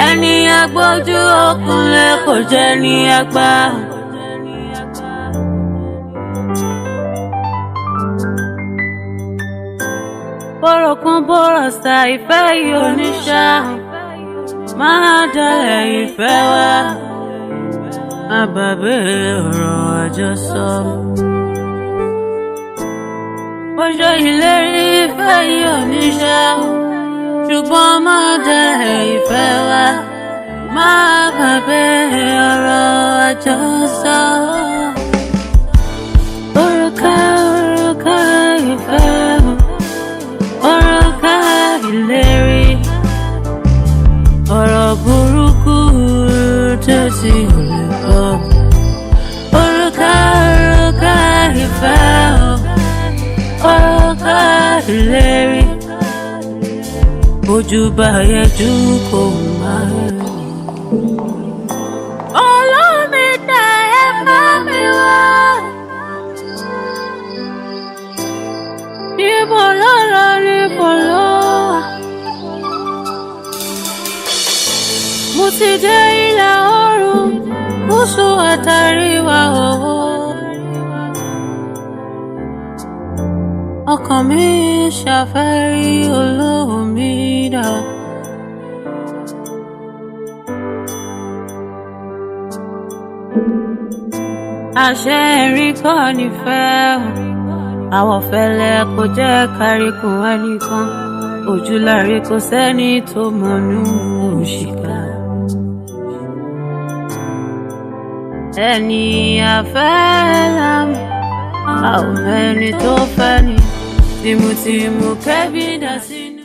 ẹni agbójú òkunlẹ̀ kò jẹ́ ní àgbà. Bọ́rọ̀ kan bọ́rọ̀ sá ìfẹ́ yìí ò ní ṣá, máa dalẹ̀ ìfẹ́ wá. Àbàbẹ̀ ọ̀rọ̀ àjọsọ. Ọjọ́ ìlérí ìfẹ́ yìí ò ní ṣẹ, ṣùgbọ́n máa dalẹ̀ ìfẹ́ wá. Máa bàbẹ̀ ọ̀rọ̀ àjọsọ. Òrùka òrùka ìfẹ́, òrùka ìlérí, ọ̀rọ̀ burúkú tẹ́tí ò lè gbọ́. Òrùka òrùka ìfẹ́, òrùka ìlérí, ojú bá yẹjú kò máa rí. Olómi dá ẹ bá mi wá. Níbo ló lọ, níbo ló wà? Mo ti dé ìlà oòrùn, gúúsù àtàríwá òwò. Ọkàn mi ṣàfẹ́rí olómi dà. Àṣẹ ẹ̀rín kọ́ nífẹ̀ẹ́, àwọ̀ fẹ́lẹ́ kò jẹ́ káríkùn ẹnìkan. Ojúláre kò sẹ́ni tó mọ̀nú òṣìkà. Ẹni àfẹ́ lámù, àwọn ẹni tó fẹ́ ni tìmùtìmù kẹ́bí dá sínú.